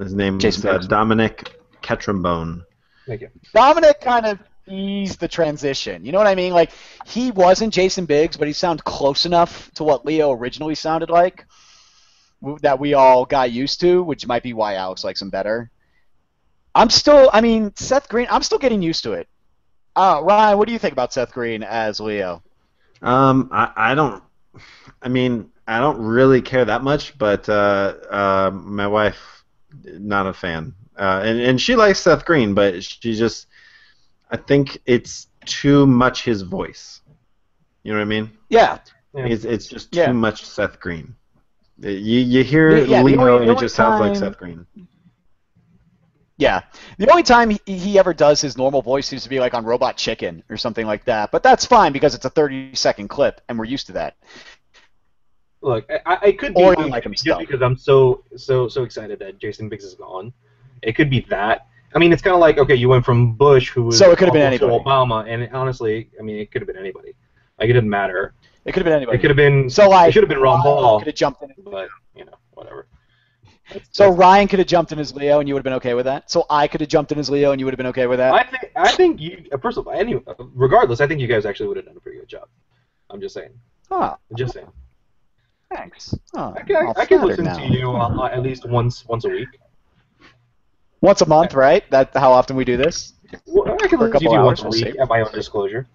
his name is Dominic Ketrumbone. Thank you. Dominic kind of eased the transition. You know what I mean? Like he wasn't Jason Biggs, but he sounded close enough to what Leo originally sounded like that we all got used to, which might be why Alex likes him better. Seth Green, I'm still getting used to it. Ryan, what do you think about Seth Green as Leo? I don't really care that much, but my wife, not a fan. And she likes Seth Green, but I think it's too much his voice. You know what I mean? Yeah. It's just too much Seth Green. You hear Leo and it just sounds like Seth Green. Yeah. The only time he ever does his normal voice seems to be like on Robot Chicken or something like that. But that's fine because it's a 30-second clip and we're used to that. Look, I could be just because I'm so excited that Jason Biggs is gone. It could be that. I mean, it's kind of like, okay, you went from Bush, who was so it could have been anybody, to Obama, and honestly, I mean, it could have been anybody. Like, it didn't matter. It could have been anybody. It could have been. So like, it should have been Ron Paul. Could have jumped in. But whatever. So Ryan could have jumped in as Leo, and you would have been okay with that. So I could have jumped in as Leo, and you would have been okay with that. I think you. First of all, regardless, I think you guys actually would have done a pretty good job. I'm just saying. Oh. I'm just saying. Thanks. Oh, I can listen to you at least once a week. Once a month, right? That's how often we do this. Well, I can listen to you once a week at my own disclosure.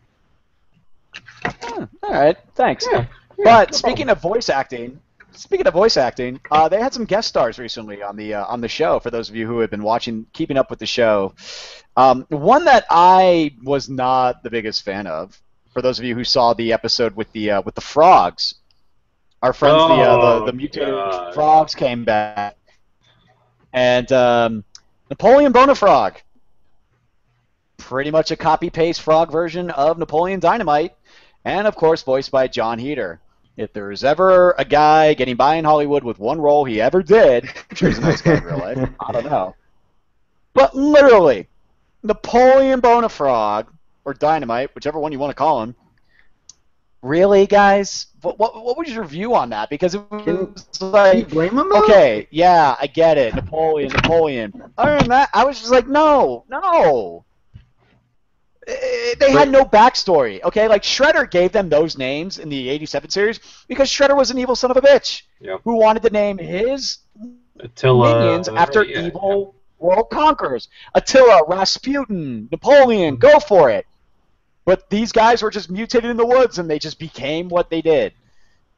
All right, thanks. Yeah, but speaking of voice acting, they had some guest stars recently on the show. For those of you who have been keeping up with the show, one that I was not the biggest fan of. For those of you who saw the episode with the frogs, our friends, the mutated frogs came back, and Napoleon Bonafrog, pretty much a copy-paste frog version of Napoleon Dynamite, and of course voiced by John Heder. If there's ever a guy getting by in Hollywood with one role he ever did, I'm sure he's a nice guy in real life, I don't know. But literally, Napoleon Bonafrog, or Dynamite, whichever one you want to call him, really, guys? What was your view on that? Because it was like, can you blame him? Okay, yeah, I get it. Napoleon. Other than that, I was just like, no. They had no backstory, okay? Like, Shredder gave them those names in the 87 series because Shredder was an evil son of a bitch who wanted to name his minions after evil world conquerors. Attila, Rasputin, Napoleon, go for it. But these guys were just mutated in the woods, and they just became what they did.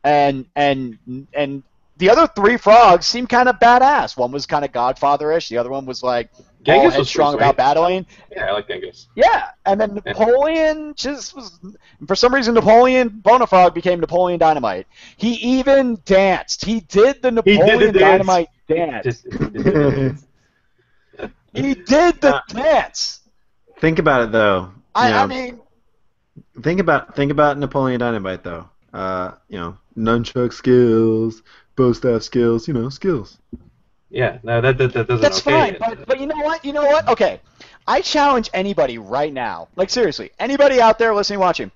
And the other three frogs seemed kind of badass. One was kind of Godfather-ish. The other one was like Genghis all headstrong about battling. Yeah, I like Genghis. Yeah, and then Napoleon just was. For some reason, Napoleon Bonafrog became Napoleon Dynamite. He even danced. He did the Napoleon Dynamite dance. He did the dance. Think about it though. I mean, think about Napoleon Dynamite though. Nunchuck skills, bow staff skills. Skills. Yeah, no, that doesn't. That's fine, but you know what? Okay, I challenge anybody right now. Like seriously, anybody out there listening, watching.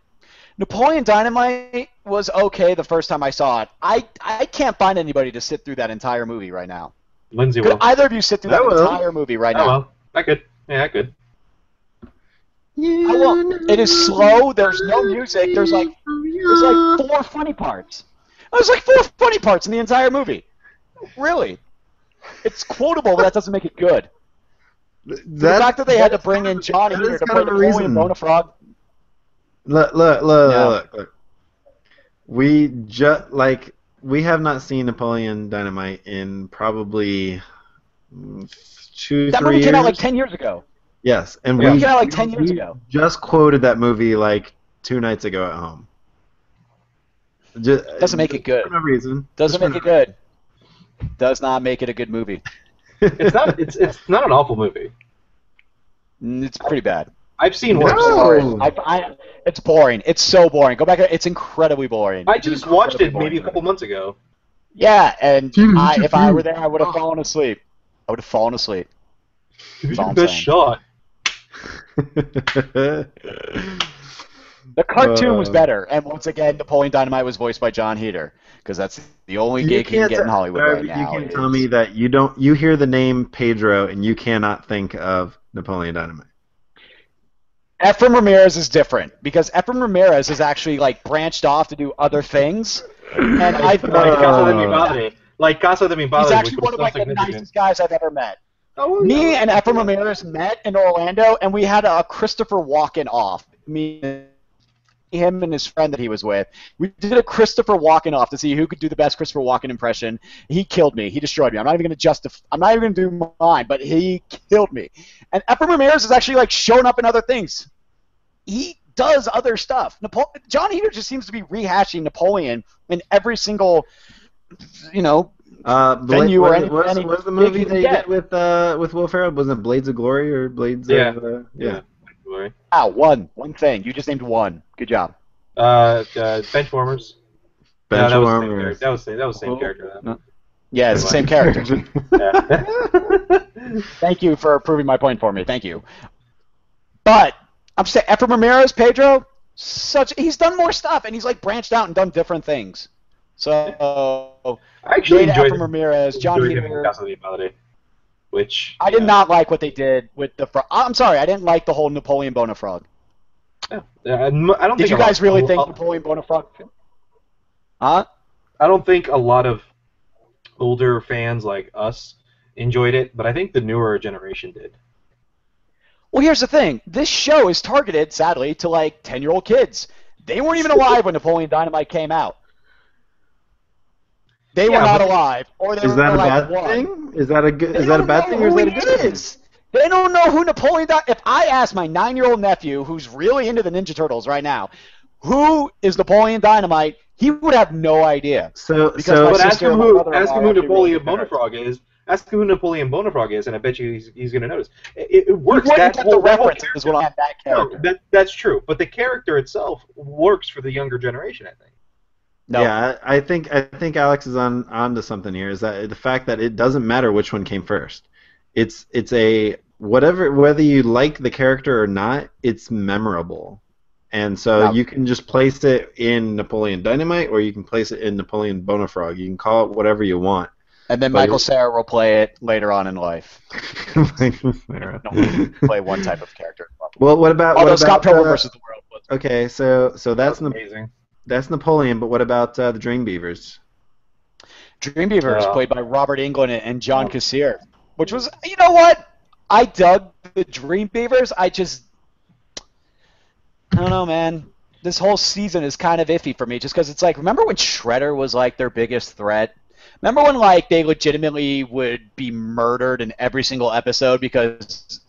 Napoleon Dynamite was okay the first time I saw it. I can't find anybody to sit through that entire movie right now. Lindsay Could will. either of you sit through that entire movie right now? Well, I could. Yeah, I could. I won't. It is slow. There's no music. There's like 4 funny parts. There's like 4 funny parts in the entire movie. Really. It's quotable, but that doesn't make it good. The fact that they had to bring in Johnny here to play Napoleon Bonafrog. Look. We have not seen Napoleon Dynamite in probably 2-3 That movie years. came out like 10 years ago. Yes, and we came out like 10 years ago. Just quoted that movie like 2 nights ago at home. Doesn't make it good. For no reason. Doesn't make it good. Does not make it a good movie. It's not. It's not an awful movie. It's pretty bad. I've seen worse. It's boring. It's so boring. Go back. It's incredibly boring. I just watched it maybe a couple months ago. Yeah, and if I were there, I would have fallen asleep. I would have fallen asleep. Give me your best shot. The cartoon was better, and once again, Napoleon Dynamite was voiced by John Heder, because that's the only gig you can get in Hollywood right now. You can't tell me that you hear the name Pedro and you cannot think of Napoleon Dynamite. Efraim Ramirez is different, because Efraim Ramirez is actually like branched off to do other things, and I like Casa de Mi Padre. He's actually one of like the nicest guys I've ever met. Me and Efraim Ramirez met in Orlando, and we had a Christopher Walken off. Him and his friend that he was with. We did a Christopher Walken off to see who could do the best Christopher Walken impression. He killed me. He destroyed me. I'm not even going to do mine, but he killed me. And Efraim Ramirez is actually like showing up in other things. He does other stuff. John Heder just seems to be rehashing Napoleon in every single, venue or anything. What was the movie they did with Will Ferrell? Was it Blades of Glory or Blades of... Yeah. Glory. One thing. You just named one. Good job. Benchwarmers. Benchwarmers. That was the same character. No. Yeah, it's the same character. Thank you for proving my point for me. Thank you. But I'm saying Efraim Ramirez, Pedro, he's done more stuff, and he's like branched out and done different things. So I actually enjoyed Efraim Ramirez, John Heder. Which I did not like what they did with the. I'm sorry, I didn't like the whole Napoleon Bonafrog. I don't. Did you guys really think Napoleon Bonafrog? Huh? I don't think a lot of older fans like us enjoyed it, but I think the newer generation did. Well, here's the thing. This show is targeted, sadly, to like 10-year-old kids. They weren't even alive when Napoleon Dynamite came out. They were not alive, or they is were that a like bad thing? Is that a good? Is that a bad thing, or is that a good thing? They don't know who Napoleon Dynamite. If I ask my 9-year-old nephew, who's really into the Ninja Turtles right now, who is Napoleon Dynamite, he would have no idea. But ask him who Napoleon Bonafrog is. Ask him who Napoleon Bonafrog is, and I bet you he's going to notice. It works. That's true, but the character itself works for the younger generation, I think. No. Yeah, I think Alex is onto something here. Is that the fact that it doesn't matter which one came first. It's a whether you like the character or not, it's memorable, and so you can just place it in Napoleon Dynamite or you can place it in Napoleon Bonafrog. You can call it whatever you want. And then Michael Cera will play it later on in life. Michael Cera. Play one type of character. Well, what about Scott Pilgrim versus the World was. Okay, so that's amazing. That's Napoleon, but what about the Dreambeavers? Dreambeavers, played by Robert Englund and John Cassier, which was, you know what? I dug the Dreambeavers. I don't know, man. This whole season is kind of iffy for me, just because it's like, remember when Shredder was like their biggest threat? Remember when like they legitimately would be murdered in every single episode because,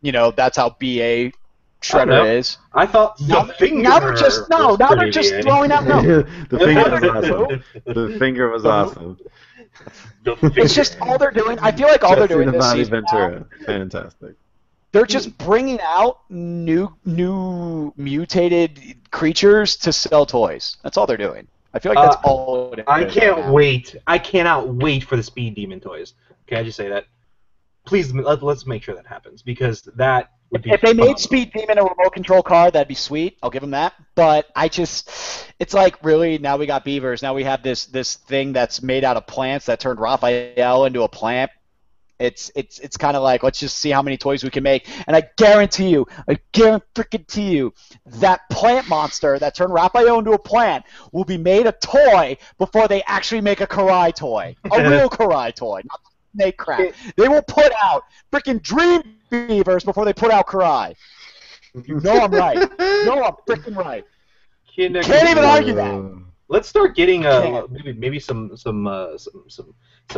that's how BA Shredder is. I thought now they're just throwing out. No. The finger was awesome. The finger was awesome. It's just all they're doing. I feel like all they're doing the this Bobby season Ventura. Fantastic. they're just bringing out new mutated creatures to sell toys. That's all they're doing. I feel like that's all. I can't wait. I cannot wait for the Speed Demon toys. Can I just say that? Please, let's make sure that happens because that would be. If they made Speed Demon a remote control car, that'd be sweet. I'll give them that. But it's like really now we got beavers. Now we have this thing that's made out of plants that turned Raphael into a plant. It's kind of like let's just see how many toys we can make, and I guarantee you, that plant monster that turned Raphael into a plant will be made a toy before they actually make a Karai toy, a real Karai toy, not snake crap. They will put out freaking Dream Beavers before they put out Karai. You know I'm right. No, I'm freaking right. Can't even argue that. Let's start getting maybe some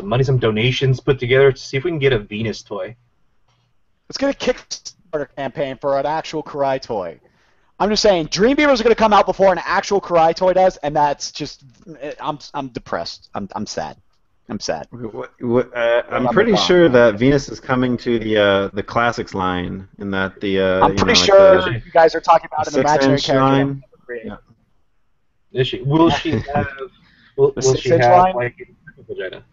money, some donations put together to see if we can get a Venus toy. Let's get a Kickstarter campaign for an actual Karai toy. I'm just saying, Dream Beavers are going to come out before an actual Karai toy does, and that's just I'm depressed. I'm sad. I'm sad. I'm pretty sure that Venus is coming to the classics line, and that the I'm pretty sure you guys are talking about an imaginary character. Line. Yeah. Is she? Will she have? Will she have line? like a vagina?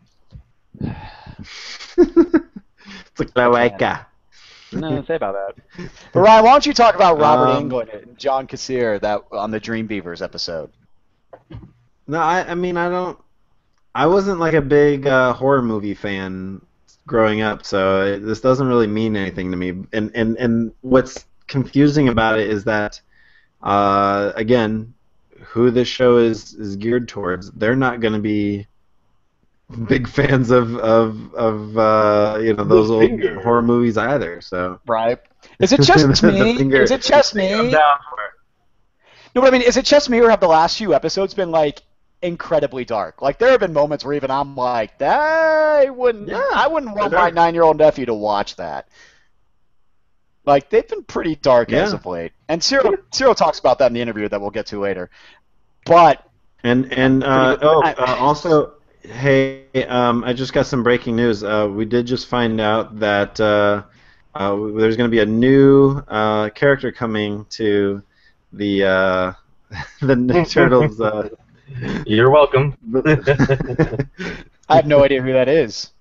It's a cloaca. Nothing to say about that. But Ryan, why don't you talk about Robert Englund and John Kassir that on the Dream Beavers episode? No, I mean I wasn't like a big horror movie fan growing up, so this doesn't really mean anything to me. And what's confusing about it is that again, who this show is geared towards, they're not going to be big fans of those old horror movies either. So right? Is it just me? Is it just me? No, but I mean, is it just me, or have the last few episodes been like incredibly dark? Like there have been moments where even I'm like, I wouldn't want my 9-year-old nephew to watch that. Like they've been pretty dark as of late, and Cyril talks about that in the interview that we'll get to later. But also, hey, I just got some breaking news. We did just find out that there's going to be a new character coming to the the Turtles. You're welcome. I have no idea who that is.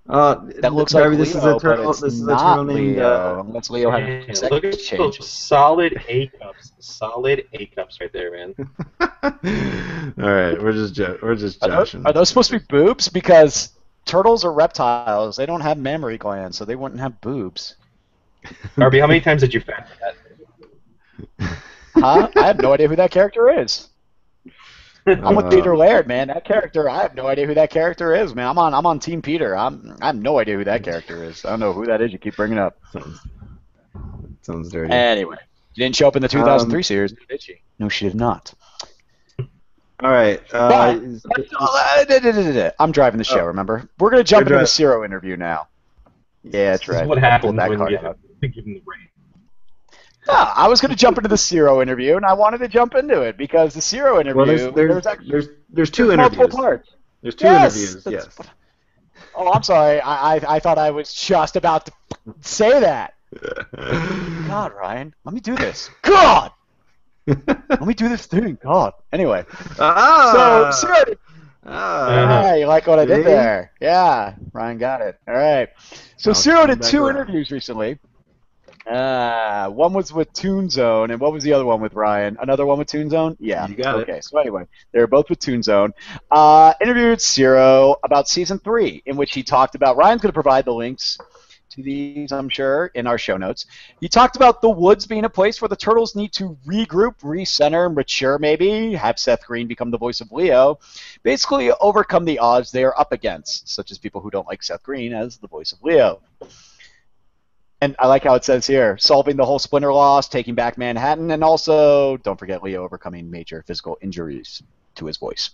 That looks like this Leo, is a turtle. but it's this is not a turtle named. unless Leo had a Look at change. those solid A cups right there, man. All right, we're just joshing. Are those supposed to be boobs? Because turtles are reptiles. They don't have mammary glands, so they wouldn't have boobs. Arby, how many times did you fact that? Huh? I have no idea who that character is. I'm with Peter Laird, man. That character, I have no idea who that character is, man. I'm on Team Peter. I have no idea who that character is. I don't know who that is. You keep bringing up. Sounds dirty. Anyway, she didn't show up in the 2003 series, did she? No, she did not. All right. I'm driving the show. Remember, we're gonna jump into the Zero interview now. Yeah, that's right. This is what happens that when card you out. give them the rain. Yeah, I was going to jump into the Zero interview, and I wanted to jump into it because the Zero interview. Well, there's two multiple interviews. parts. There's two interviews. Yes. Oh, I'm sorry. I thought I was just about to say that. God, Ryan, let me do this. God, let me do this thing. God. Anyway, so Zero. You like what I did there? Yeah, Ryan got it. All right. So Zero did 2 interviews recently. One was with Toon Zone, and what was the other one with Ryan? Another one with Toon Zone? Yeah. You got it. Okay, so anyway, they were both with Toon Zone. Interviewed Zero about Season 3, in which he talked about, Ryan's going to provide the links to these, I'm sure, in our show notes. He talked about the woods being a place where the Turtles need to regroup, recenter, mature maybe, have Seth Green become the voice of Leo, basically overcome the odds they are up against, such as people who don't like Seth Green as the voice of Leo. And I like how it says here, solving the whole Splinter loss, taking back Manhattan, and also, don't forget Leo overcoming major physical injuries to his voice.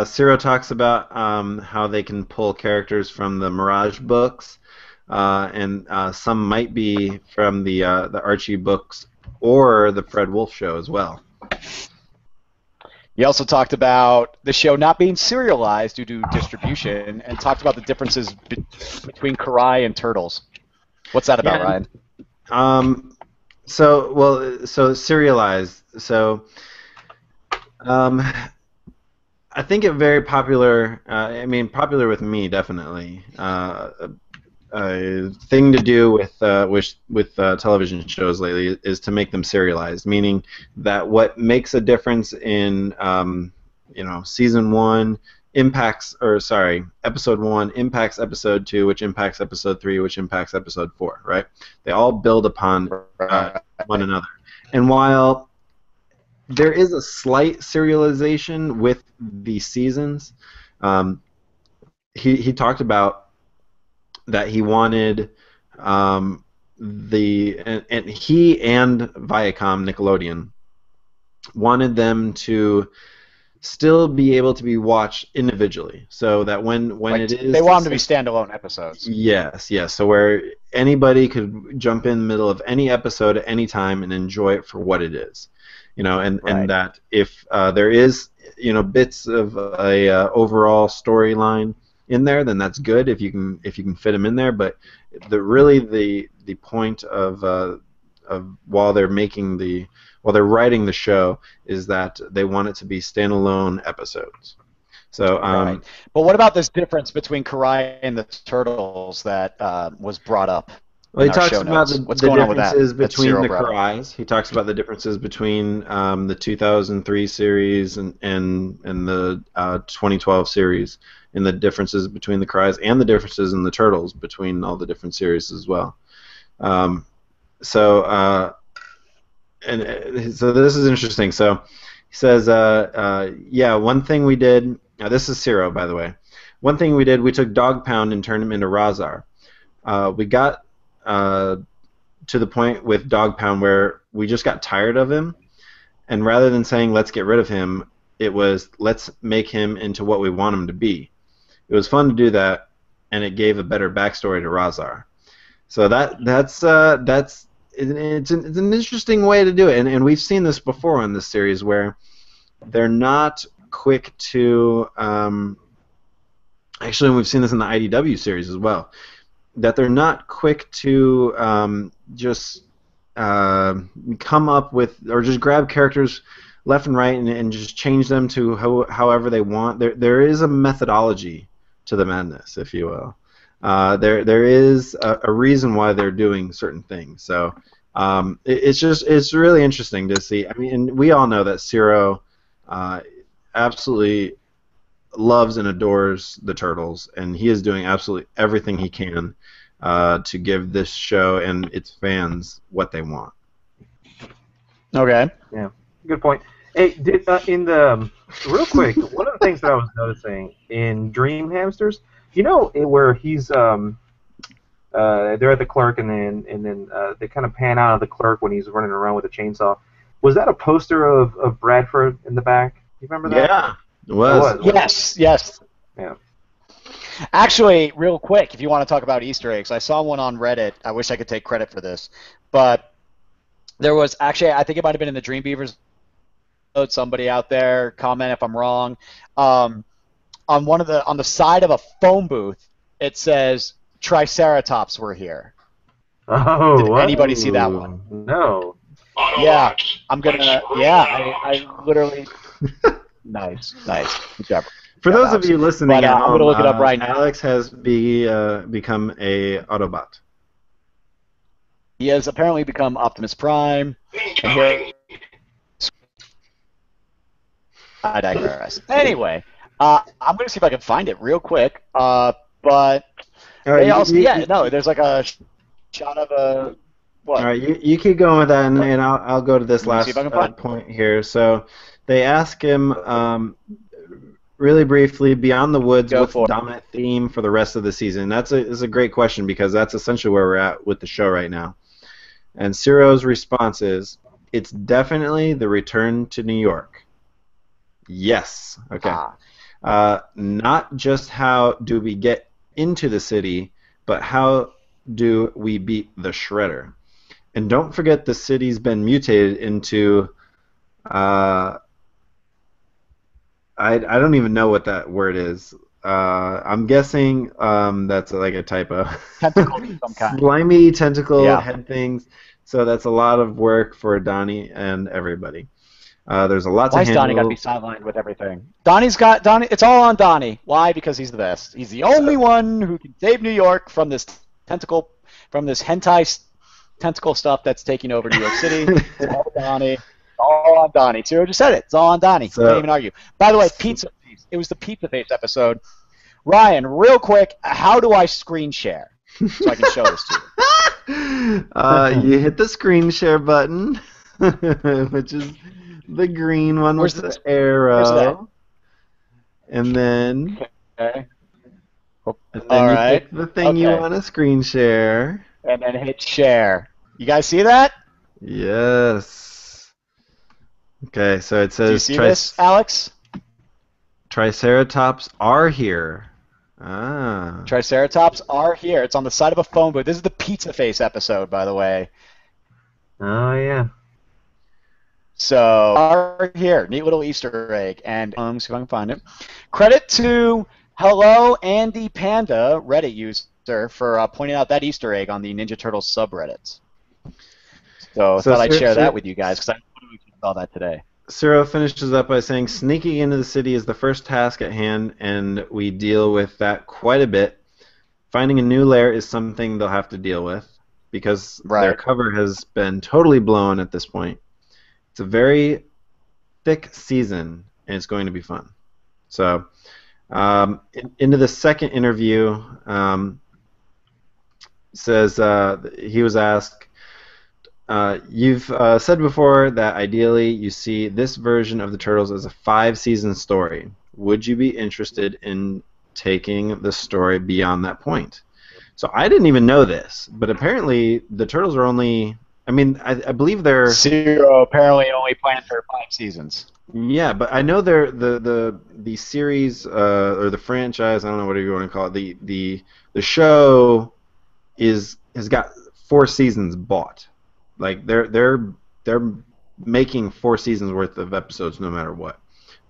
Ciro talks about how they can pull characters from the Mirage books, and some might be from the Archie books or the Fred Wolf show as well. He also talked about the show not being serialized due to distribution, and talked about the differences between Karai and Turtles. What's that about, Ryan? So serialized. So, I think it very popular. Popular with me definitely. A thing to do with television shows lately is to make them serialized, meaning that what makes a difference in season one episode one impacts episode two, which impacts episode three, which impacts episode four. Right? They all build upon one another, and while there is a slight serialization with the seasons, he talked about that he wanted and he and Viacom Nickelodeon wanted them to still be able to be watched individually, so that when it is they want them to be standalone episodes. Yes. So where anybody could jump in the middle of any episode at any time and enjoy it for what it is, and that if there is bits of a overall storyline in there, then that's good if you can fit them in there. But the point of while they're writing the show is that they want it to be standalone episodes. So, but what about this difference between Karai and the Turtles that was brought up? Well, he talks about the differences between the Karais. He talks about the differences between the 2003 series and the 2012 series, and the differences between the Karais and the differences in the Turtles between all the different series as well. So this is interesting. So he says, one thing we did. Now this is Ciro, by the way. One thing we did, we took Dog Pound and turned him into Razar. We got to the point with Dog Pound where we just got tired of him, and rather than saying let's get rid of him, it was let's make him into what we want him to be. It was fun to do that, and it gave a better backstory to Razar. So that's an interesting way to do it, and we've seen this before in this series where they're not quick to. Actually, we've seen this in the IDW series as well, that they're not quick to just come up with or just grab characters left and right and just change them to however they want. There is a methodology to the madness, if you will. There is a reason why they're doing certain things. So it's really interesting to see. I mean, and we all know that Ciro absolutely loves and adores the Turtles, and he is doing absolutely everything he can to give this show and its fans what they want. Okay. Yeah, good point. Hey, real quick, one of the things that I was noticing in Dream Hamsters, where he's they're at the clerk and then they kind of pan out of the clerk when he's running around with a chainsaw. Was that a poster of Bradford in the back? You remember that? Yeah, it was. Yes. Yeah. Actually, real quick, if you want to talk about Easter eggs, I saw one on Reddit. I wish I could take credit for this, but there was actually, I think it might have been in the Dream Beavers. Somebody out there, comment if I'm wrong. On the side of a phone booth, it says Triceratops were here. Oh, did anybody see that one? No. Yeah, I'm gonna. Yeah, I literally. Nice. Good job. For those of you listening, I'm gonna look it up right now. Alex has become a Autobot. He has apparently become Optimus Prime. And here, I digress. Anyway, I'm going to see if I can find it real quick. But they also, there's like a shot of a. What? All right, you keep going with that, and I'll go to this last point here. So they ask him really briefly, Beyond the Woods, what's the dominant theme for the rest of the season? That's a great question, because that's essentially where we're at with the show right now. And Ciro's response is, it's definitely the return to New York. Yes. Okay. Not just how do we get into the city, but how do we beat the Shredder? And don't forget the city's been mutated into I don't even know what that word is. I'm guessing that's like a typo. Tentacle of some kind. Slimy tentacle Yeah. head things. So that's a lot of work for Donnie and everybody. There's a lot Why to is Donnie got to handle. be sidelined with everything? Donnie. It's all on Donnie. Why? Because he's the best. He's the only one who can save New York from this hentai tentacle stuff that's taking over New York City. It's all Donnie. It's all on Donnie. Ciro just said it. It's all on Donnie. So- Can't even argue. By the way, Pizza Face. It was the Pizza Face episode. Ryan, real quick, how do I screen share so I can show this to you? You hit the screen share button, which is the green one Where's with this? the arrow. Where's that? And then, Okay. and then All you right. pick the thing you Okay. want to screen share. And then hit share. You guys see that? Yes. Okay, so it Do you says see this, Alex? Triceratops are here. Ah. Triceratops are here. It's on the side of a phone booth. This is the Pizza Face episode, by the way. Oh yeah. So are here. Neat little Easter egg. And see if I can find it. Credit to Hello Andy Panda, Reddit user, for pointing out that Easter egg on the Ninja Turtles subreddits. So I thought I'd share that with you guys because I literally saw that today. Ciro finishes up by saying, sneaking into the city is the first task at hand, and we deal with that quite a bit. Finding a new lair is something they'll have to deal with, because their cover has been totally blown at this point. It's a very thick season, and it's going to be fun. So, into the second interview, says he was asked, you've said before that ideally you see this version of the Turtles as a 5-season story. Would you be interested in taking the story beyond that point? So I didn't even know this, but apparently the Turtles are only... I mean, I believe they're... Zero apparently only planned for 5 seasons. Yeah, but I know they're the series or the franchise, I don't know what you want to call it, the show has got 4 seasons bought. Like they're making 4 seasons worth of episodes no matter what.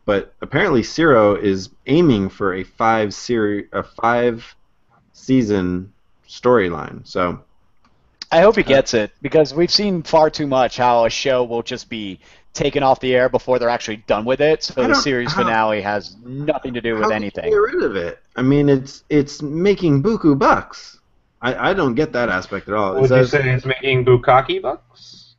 But apparently Ciro is aiming for a 5-season storyline. So I hope he gets it, because we've seen far too much how a show will just be taken off the air before they're actually done with it. So the series finale has nothing to do with anything. Get rid of it. I mean, it's making buku bucks. I don't get that aspect at all. Would you say it's making bukkake bucks?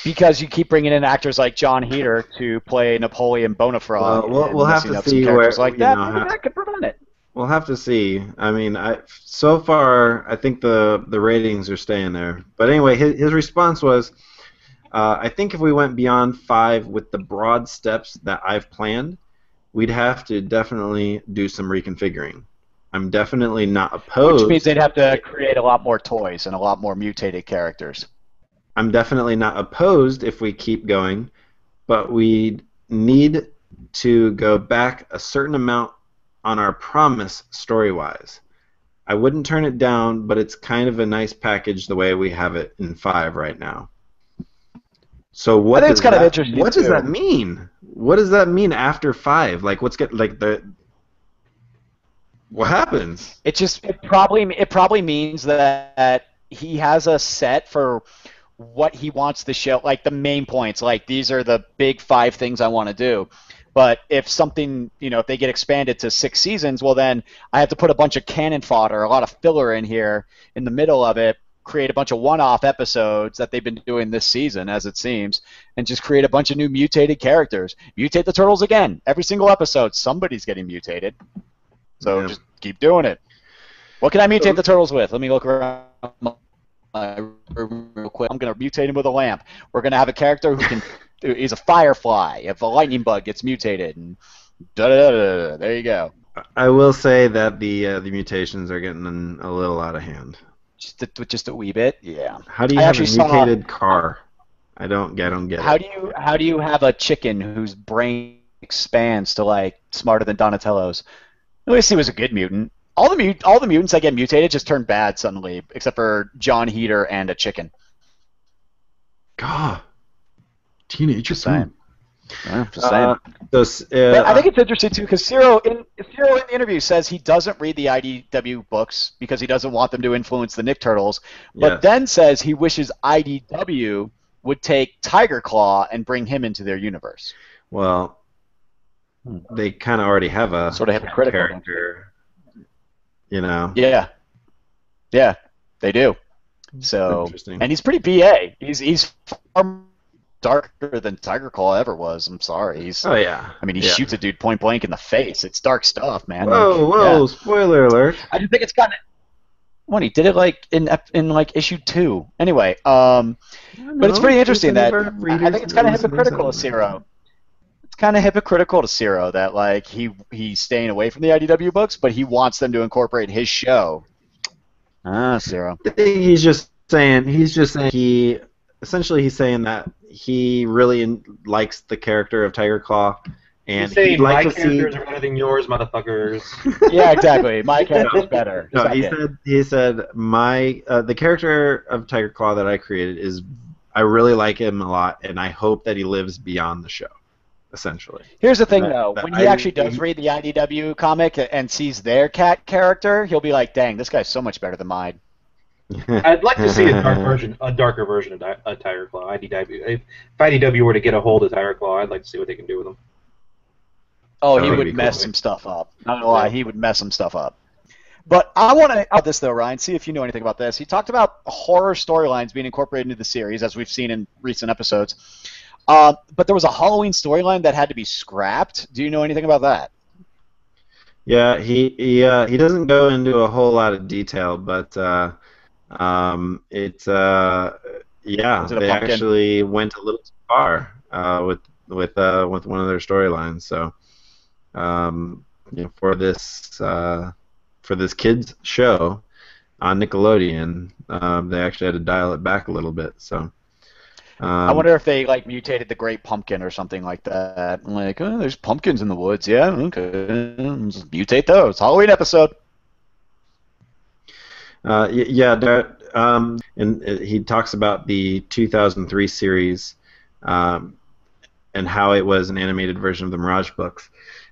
Because you keep bringing in actors like John Heater to play Napoleon Bonafide. Well, we'll have to see where like that. Maybe that could prevent it. We'll have to see. I mean, so far I think the ratings are staying there. But anyway, his response was, I think if we went beyond 5 with the broad steps that I've planned, we'd have to definitely do some reconfiguring. I'm definitely not opposed. Which means they'd have to create a lot more toys and a lot more mutated characters. I'm definitely not opposed if we keep going, but we need to go back a certain amount on our promise story-wise. I wouldn't turn it down, but it's kind of a nice package the way we have it in 5 right now. So what does that mean? What does that mean after 5? Like what happens? It probably means that he has a set for what he wants the show, like the main points, like these are the big 5 things I want to do. But if something, if they get expanded to 6 seasons, well then I have to put a bunch of cannon fodder, a lot of filler in here in the middle of it, create a bunch of one-off episodes that they've been doing this season, as it seems, and just create a bunch of new mutated characters. Mutate the Turtles again. Every single episode, somebody's getting mutated. So just keep doing it. What can I mutate the Turtles with? Let me look around my room real quick. I'm going to mutate him with a lamp. We're going to have a character who can... He's a firefly. If a lightning bug gets mutated, and da-da-da-da, there you go. I will say that the mutations are getting a little out of hand. Just a wee bit, yeah. How do you have a mutated car? I don't get it. How do you have a chicken whose brain expands to like smarter than Donatello's? At least he was a good mutant. All the mutants that get mutated just turn bad suddenly, except for John Heater and a chicken. God, teenage Just saying. Just saying. But I think it's interesting too because Ciro in the interview says he doesn't read the IDW books because he doesn't want them to influence the Nick Turtles, but then says he wishes IDW would take Tiger Claw and bring him into their universe. Well, they kind of already have a sort of hypocritical character, you know. Yeah, they do. So, and he's pretty BA. He's far darker than Tiger Claw ever was. I'm sorry. He shoots a dude point blank in the face. It's dark stuff, man. Whoa! Spoiler alert! I just think it's kind of. When he did it like in issue 2. Anyway, but it's pretty interesting that I think it's kind of hypocritical of Ciro. It's kind of hypocritical to Ciro that like he's staying away from the IDW books, but he wants them to incorporate his show. Ciro. He's just saying he's saying that he really likes the character of Tiger Claw, and he'd like my characters are better than yours, motherfuckers. Yeah, exactly. My character's better. No, he said my the character of Tiger Claw that I created is I really like him a lot, and I hope that he lives beyond the show. Essentially. Here's the thing, though. When he actually does read the IDW comic and sees their cat character, he'll be like, "Dang, this guy's so much better than mine." I'd like to see a darker version of Tiger Claw. IDW. If IDW were to get a hold of Tiger Claw, I'd like to see what they can do with him. Oh, he would mess some stuff up. Not gonna lie, he would mess some stuff up. But I want to about this though, Ryan. See if you know anything about this. He talked about horror storylines being incorporated into the series, as we've seen in recent episodes. But there was a Halloween storyline that had to be scrapped. Do you know anything about that? Yeah, he doesn't go into a whole lot of detail, but they actually went a little too far with one of their storylines. So for this kids show on Nickelodeon, they actually had to dial it back a little bit. So. I wonder if they like mutated the Great Pumpkin or something like that. Like, oh, there's pumpkins in the woods. Yeah, okay, just mutate those. Halloween episode. And he talks about the 2003 series, and how it was an animated version of the Mirage books.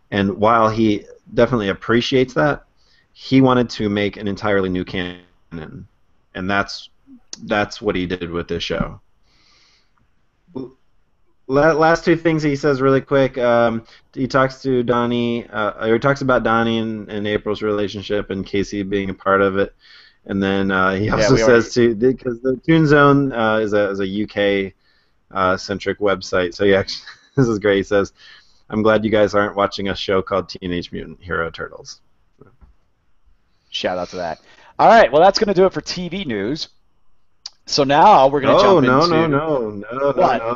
And while he definitely appreciates that, he wanted to make an entirely new canon, and that's what he did with this show. Last two things he says really quick. He talks to Donnie, or he talks about Donnie and April's relationship and Casey being a part of it, and then he also says because the Toon Zone is a UK centric website. So this is great. He says, "I'm glad you guys aren't watching a show called Teenage Mutant Hero Turtles." Shout out to that. All right, well that's going to do it for TV news. So now we're going to jump into...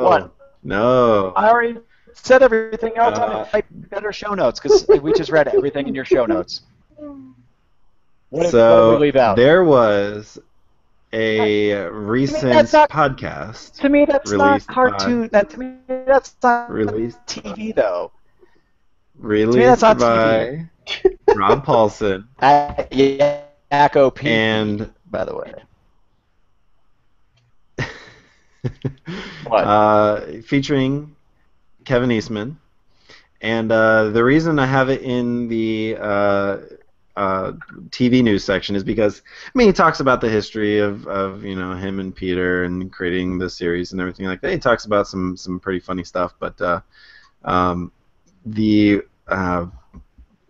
What? No. I already said everything else on the better show notes because we just read everything in your show notes. What did we leave out? There was a recent podcast. To me, that's not cartoon. To me, that's not TV, though. Released by Rob Paulson. Yakko P. And, by the way. Featuring Kevin Eastman, and the reason I have it in the TV news section is because he talks about the history of him and Peter and creating the series and everything like that. He talks about some pretty funny stuff, but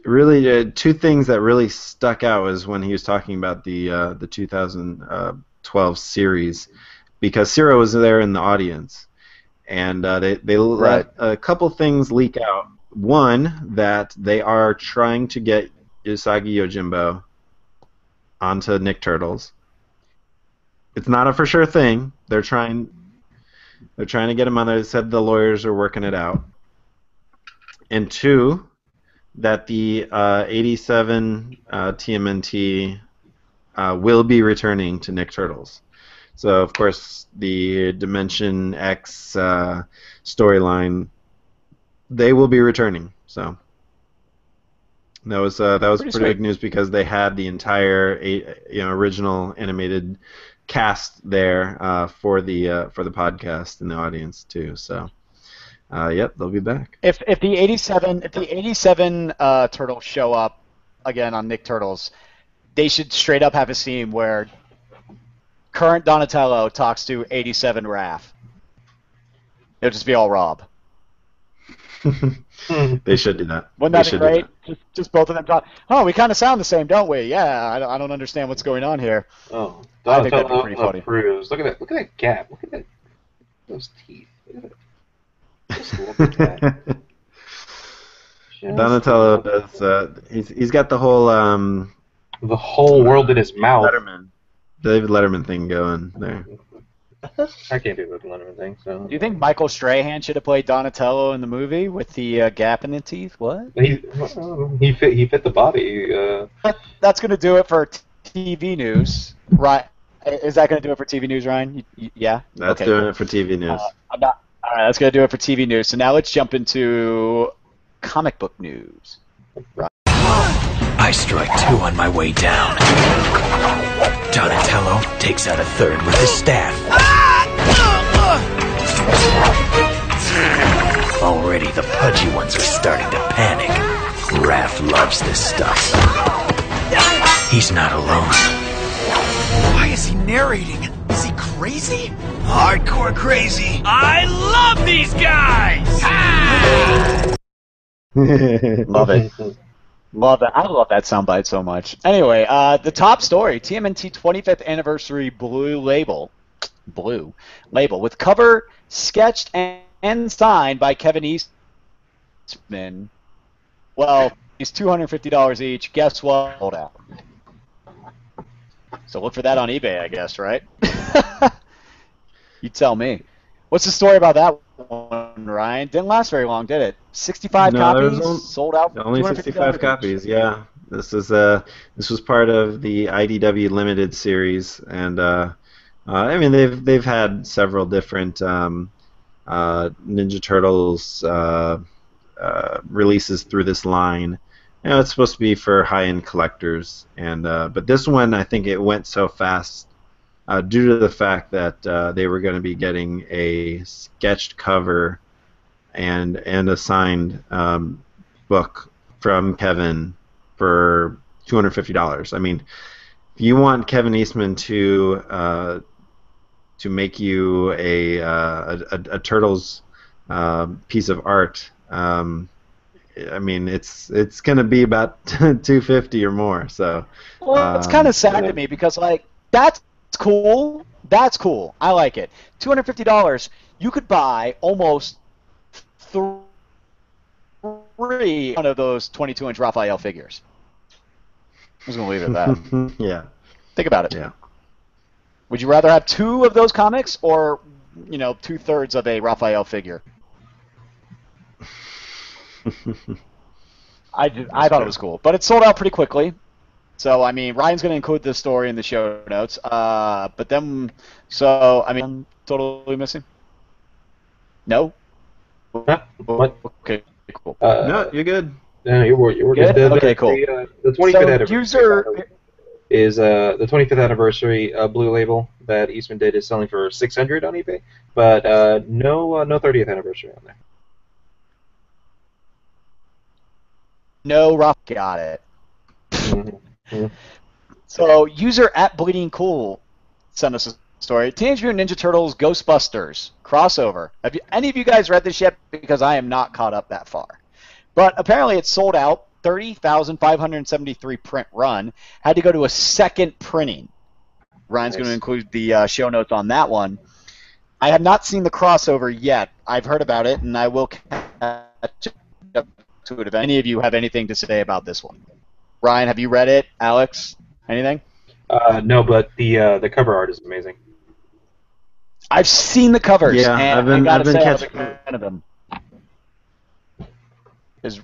really two things that really stuck out was when he was talking about the 2012 series. Because Ciro was there in the audience, and they let a couple things leak out. One, that they are trying to get Usagi Yojimbo onto Nick Turtles. It's not a for sure thing. They're trying to get him on there. They said the lawyers are working it out. And two, that the 87 TMNT will be returning to Nick Turtles. So, of course, the Dimension X storyline, they will be returning. So that was pretty big news because they had the entire original animated cast there for the podcast in the audience too. So yep, they'll be back. If the 87 Turtles show up again on Nick Turtles, they should straight up have a scene where current Donatello talks to 87 Raph. It'll just be all Rob. They should do that. Wouldn't that be great? Just both of them talk. Oh, we kind of sound the same, don't we? Yeah, I don't understand what's going on here. Oh, I think that'd be pretty funny. Approves. Look at that gap. Look at that. Those teeth. Look at it. Just look at that. Donatello does. He's got the whole world in his mouth. David Letterman thing going there. I can't do the Letterman thing. So. Do you think Michael Strahan should have played Donatello in the movie with the gap in the teeth? What? He fit the body. That's going to do it for TV news, right? Is that going to do it for TV news, Ryan? Yeah. That's doing it for TV news. All right, that's going to do it for TV news. So now let's jump into comic book news. Right. I strike 2 on my way down. Donatello takes out a 3rd with his staff. Already the pudgy ones are starting to panic. Raph loves this stuff. He's not alone. Why is he narrating? Is he crazy? Hardcore crazy. I love these guys! Love it. Love that. I love that soundbite so much. Anyway, the top story, TMNT 25th Anniversary Blue Label with cover sketched and signed by Kevin Eastman. Well, it's $250 each. Guess what? Hold out. So look for that on eBay, I guess, right? You tell me. What's the story about that one, Ryan? Didn't last very long, did it? 65 copies sold out. Only 65 copies. Yeah. This was part of the IDW Limited series, and I mean they've had several different Ninja Turtles releases through this line. You know, it's supposed to be for high-end collectors, and but this one I think it went so fast due to the fact that they were going to be getting a sketched cover and a signed book from Kevin for $250. I mean, if you want Kevin Eastman to make you a Turtles piece of art, I mean, it's going to be about $250 or more. So, well, it's kind of sad to me because like that's cool. That's cool. I like it. $250. You could buy almost 3 of those 22-inch Raphael figures. I'm just gonna leave it at that. Yeah. Think about it. Yeah. Would you rather have 2 of those comics or 2/3 of a Raphael figure? I thought it was cool, but it sold out pretty quickly. So I mean, Ryan's going to include this story in the show notes. But then, so I mean, I'm totally missing. No. Huh? What? Okay, cool. No, you're good. No, you're good. Okay, cool. The 25th anniversary is the 25th anniversary Blue Label that Eastman did is selling for $600 on eBay, but no 30th anniversary on there. No, Rock got it. Mm-hmm. So, user at Bleeding Cool sent us a story. Teenage Mutant Ninja Turtles Ghostbusters crossover. Have any of you guys read this yet? Because I am not caught up that far. But apparently it's sold out. 30,573 print run. Had to go to a second printing. Ryan's going to include the show notes on that one. I have not seen the crossover yet. I've heard about it, and I will catch up to it if any of you have anything to say about this one. Ryan, have you read it? Alex, anything? No, but the cover art is amazing. I've seen the covers. Yeah, and I've been catching them. Is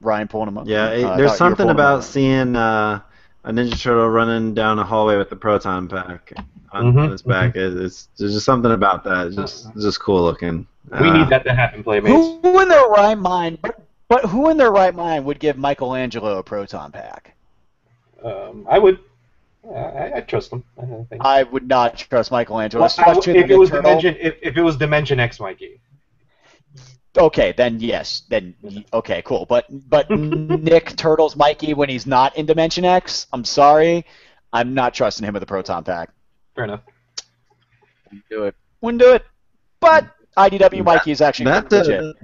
Ryan pulling them up? Yeah, there's something about seeing a Ninja Turtle running down a hallway with the proton pack on his back. There's just something about that. It's just cool looking. We need that to happen, Playmates. Who in their right mind? But who in their right mind would give Michelangelo a proton pack? I would. I trust them. I would not trust Michelangelo. Well, if it was Dimension X, Mikey. Okay, then yes, okay, cool. But Nick Turtles Mikey when he's not in Dimension X, I'm sorry, I'm not trusting him with the Proton Pack. Fair enough. Wouldn't do it. But IDW Mikey is actually legit.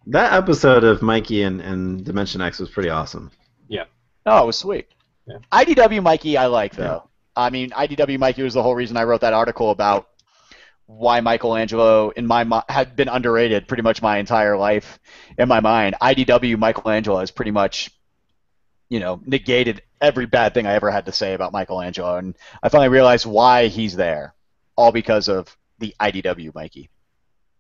That episode of Mikey and Dimension X was pretty awesome. Yeah. Oh, it was sweet. Yeah. IDW Mikey I like though. Yeah. I mean, IDW Mikey was the whole reason I wrote that article about why Michelangelo in my had been underrated pretty much my entire life in my mind. IDW Michelangelo has pretty much, negated every bad thing I ever had to say about Michelangelo, and I finally realized why he's there, all because of the IDW Mikey.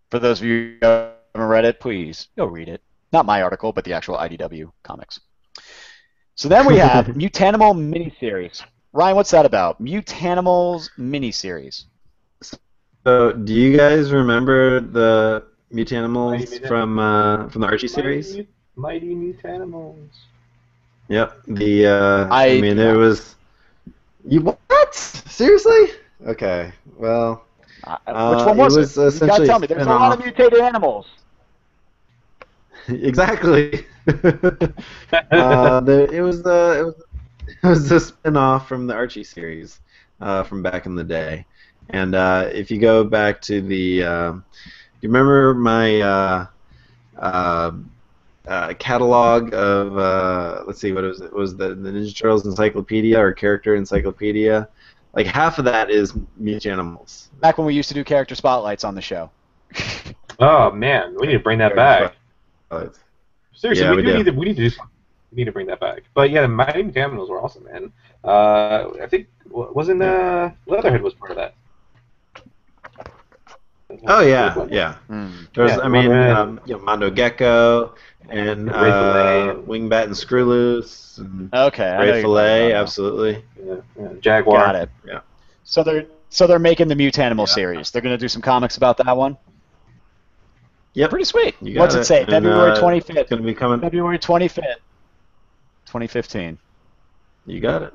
For those of you who haven't read it, please go read it. Not my article, but the actual IDW comics. So then we have Mutanimal miniseries. Ryan, what's that about? Mutanimals miniseries. So, do you guys remember the Mutanimals from the Archie series? Mighty Mutanimals. Yep. There was. You what? Seriously? Okay. Well. Which one was it? You gotta tell me. There's a lot of mutated animals. Exactly. It was a spin-off from the Archie series from back in the day. And if you go back to the, you remember my catalog of, let's see, what was it? Was the Ninja Turtles Encyclopedia or Character Encyclopedia? Like half of that is Mutanimals. Back when we used to do character spotlights on the show. Oh man, we need to bring that back. Seriously, yeah, we need to do something. We need to bring that back. But yeah, the Mighty Mutanimals were awesome, man. I think wasn't Leatherhead was part of that. Oh yeah, yeah. There's, Mondo Gecko and Wingbat and Screwloose. And okay, Ray Fillet, absolutely. Yeah. Jaguar. Got it. Yeah. So they're making the Mutanimal series. They're gonna do some comics about that one. Yep. Pretty sweet. What's it say? February 25th. It's gonna be coming. February 25th, 2015. You got it.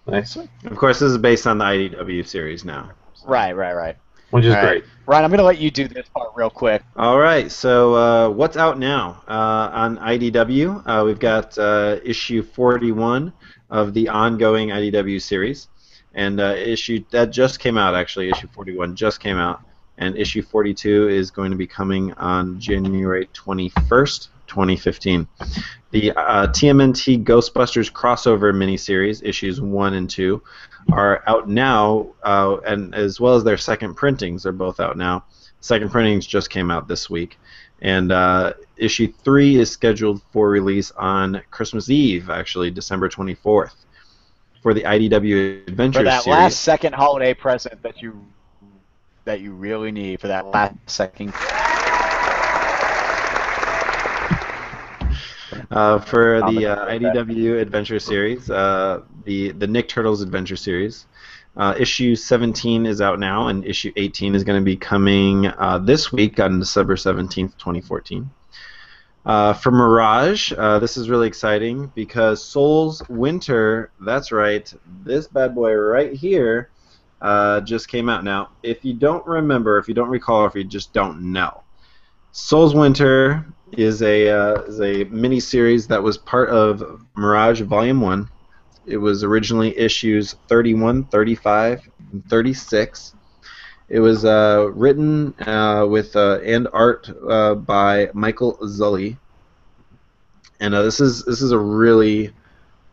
Nice. Of course, this is based on the IDW series now. So. Right. Which is great. Ryan, I'm going to let you do this part real quick. All right, so what's out now on IDW? We've got issue 41 of the ongoing IDW series, and issue that just came out, actually. Issue 41 just came out, and issue 42 is going to be coming on January 21st, 2015. The TMNT Ghostbusters crossover miniseries, issues 1 and 2, are out now, and as well as their second printings are both out now. Second printings just came out this week, and issue 3 is scheduled for release on Christmas Eve, actually December 24th, for the IDW Adventure series. For that last second holiday present that you really need for that last second. For the IDW Adventure series, the Nick Turtles Adventure series, issue 17 is out now, and issue 18 is going to be coming this week on December 17th, 2014. For Mirage, this is really exciting because Soul's Winter, that's right, this bad boy right here, just came out. Now, if you don't remember, if you don't recall, if you just don't know, Soul's Winter is a mini-series that was part of Mirage Volume 1. It was originally issues 31, 35, and 36. It was written with and art by Michael Zully. And this is a really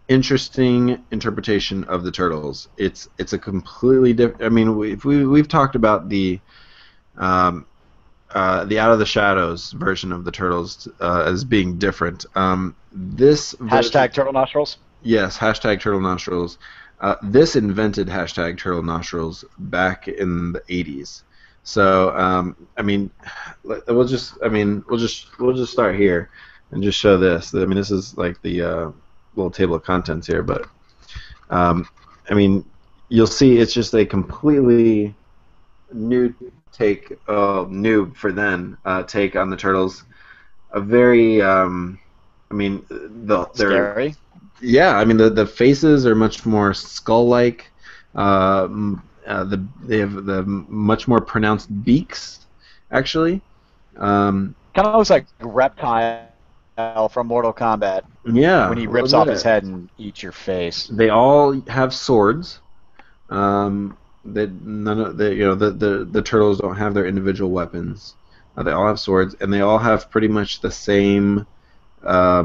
interesting interpretation of the Turtles. It's a completely different. I mean, we've talked about the Out of the Shadows version of the Turtles as being different. This hashtag Turtle Nostrils? Yes, hashtag Turtle Nostrils. This invented hashtag Turtle Nostrils back in the 80s. So we'll just start here and just show this. I mean, this is like the little table of contents here, but you'll see it's just a completely new take, new for then, take on the Turtles. A very, scary. Yeah, I mean the faces are much more skull-like. They have the much more pronounced beaks, actually. Um, Kind of looks like Reptile from Mortal Kombat. Yeah. When he rips off his head and eats your face. They all have swords. None of the turtles don't have their individual weapons. They all have swords, and they all have pretty much the same, I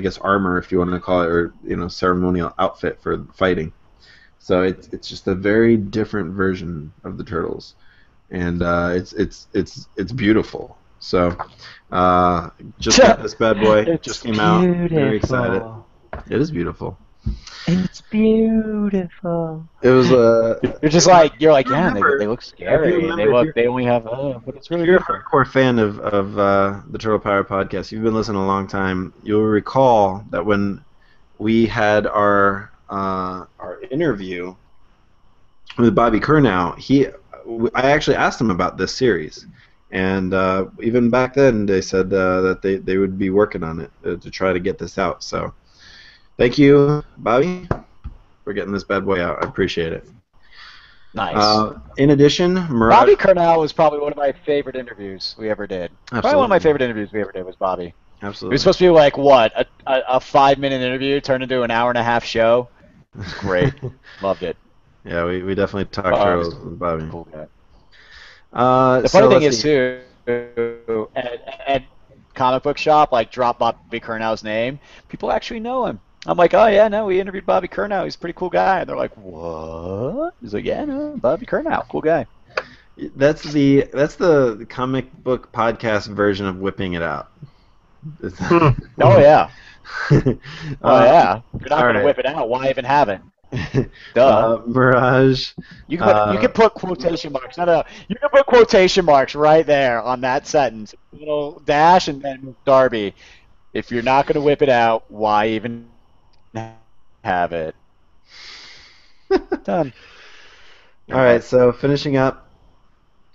guess, armor, if you want to call it, or ceremonial outfit for fighting. So it's just a very different version of the turtles, and it's beautiful. So just got this bad boy. It just came out. Very excited. It is beautiful. It's beautiful. It was you're like yeah, they look scary. They only have but it's really if you're beautiful. a hardcore fan of the Turtle Power podcast, you've been listening a long time. You'll recall that when we had our interview with Bobby Curnow, I actually asked him about this series, and even back then they said that they would be working on it to try to get this out. So. Thank you, Bobby, for getting this bad boy out. I appreciate it. Nice. In addition, Mirage... Bobby Curnow was probably one of my favorite interviews we ever did. Absolutely. Probably one of my favorite interviews we ever did was Bobby. Absolutely. It was supposed to be like, what, a 5-minute interview turned into an hour-and-a-half show? Great. Loved it. Yeah, we definitely talked turtles with Bobby. Cool guy. The funny thing is, too, at comic book shop, like, drop Bobby Curnow's name, people actually know him. I'm like, oh yeah, no, we interviewed Bobby Curnow. He's a pretty cool guy. And they're like, what? He's like, yeah, no, Bobby Curnow, cool guy. That's the comic book podcast version of whipping it out. Oh yeah. Oh yeah. If you're not gonna whip it out, why even have it? Duh. Mirage. You can put quotation marks. No. You can put quotation marks right there on that sentence. A little dash and then Darby. If you're not gonna whip it out, why even have it? Done. All right, so finishing up,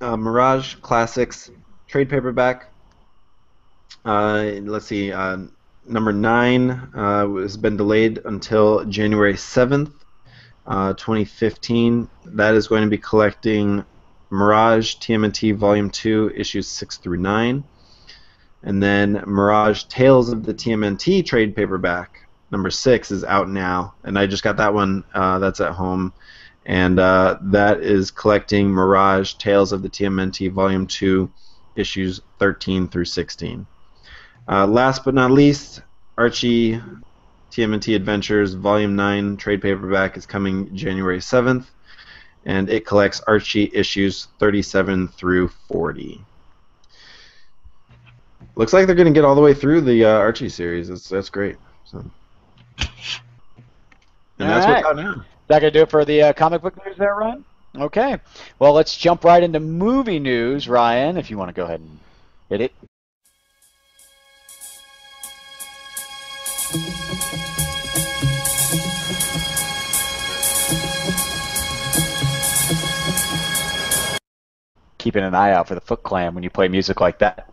Mirage Classics trade paperback. Let's see, number 9 has been delayed until January 7th, 2015. That is going to be collecting Mirage TMNT Volume 2, issues 6 through 9. And then Mirage Tales of the TMNT trade paperback. Number 6 is out now, and I just got that one. That's at home, and that is collecting Mirage Tales of the TMNT Volume 2, issues 13 through 16. Last but not least, Archie TMNT Adventures Volume 9 trade paperback is coming January 7th, and it collects Archie issues 37 through 40. Looks like they're going to get all the way through the Archie series. That's great. So. And that's what's out now. Is that going to do it for the comic book news there, Ryan? Okay. Well, let's jump right into movie news, Ryan, if you want to go ahead and hit it. Keeping an eye out for the Foot Clan when you play music like that.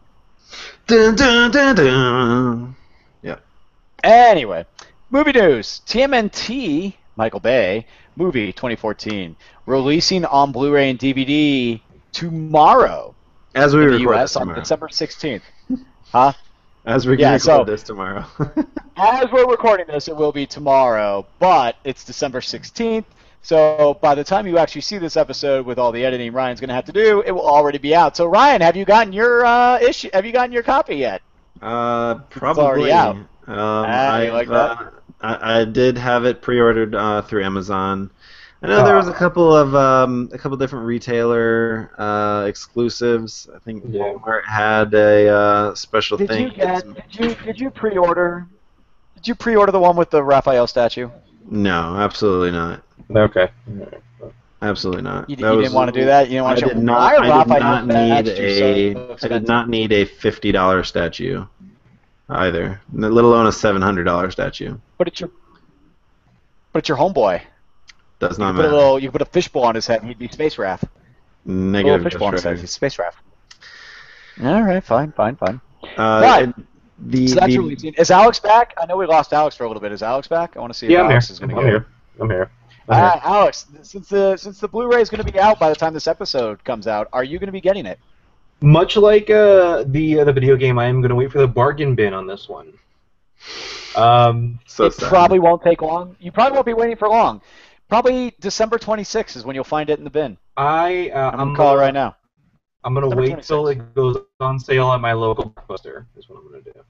Dun, dun, dun, dun. Yeah. Anyway, movie news. TMNT, Michael Bay, movie 2014, releasing on Blu-ray and DVD tomorrow. As we in the record US this tomorrow. on December 16th. Huh? As we record this tomorrow. As we're recording this, it will be tomorrow, but it's December 16th. So by the time you actually see this episode with all the editing Ryan's going to have to do, it will already be out. So Ryan, have you gotten your issue? Have you gotten your copy yet? Probably. It's already out. I did have it pre-ordered through Amazon. I know there was a couple different retailer exclusives. I think Walmart had a special thing. Did you pre-order? Did you pre-order the one with the Raphael statue? No, absolutely not. Okay. Absolutely not. You didn't want to do that? You didn't want to I did not need a $50 statue either, let alone a $700 statue. But it's your homeboy. Does not matter. You could put a fishbowl on his head and he'd be Space Raff. Negative. Fishbowl on his head, he's Space Raff. All right, fine. So that's releasing. Is Alex back? I know we lost Alex for a little bit. Is Alex back? I want to see if Alex is going to go. I'm here. Alex, since the Blu-ray is going to be out by the time this episode comes out, are you going to be getting it? Much like the video game, I am going to wait for the bargain bin on this one. It probably won't take long. You probably won't be waiting for long. Probably December 26th is when you'll find it in the bin. I'm going to call it right now. I'm going to wait till it goes on sale at my local Blockbuster, is what I'm going to do.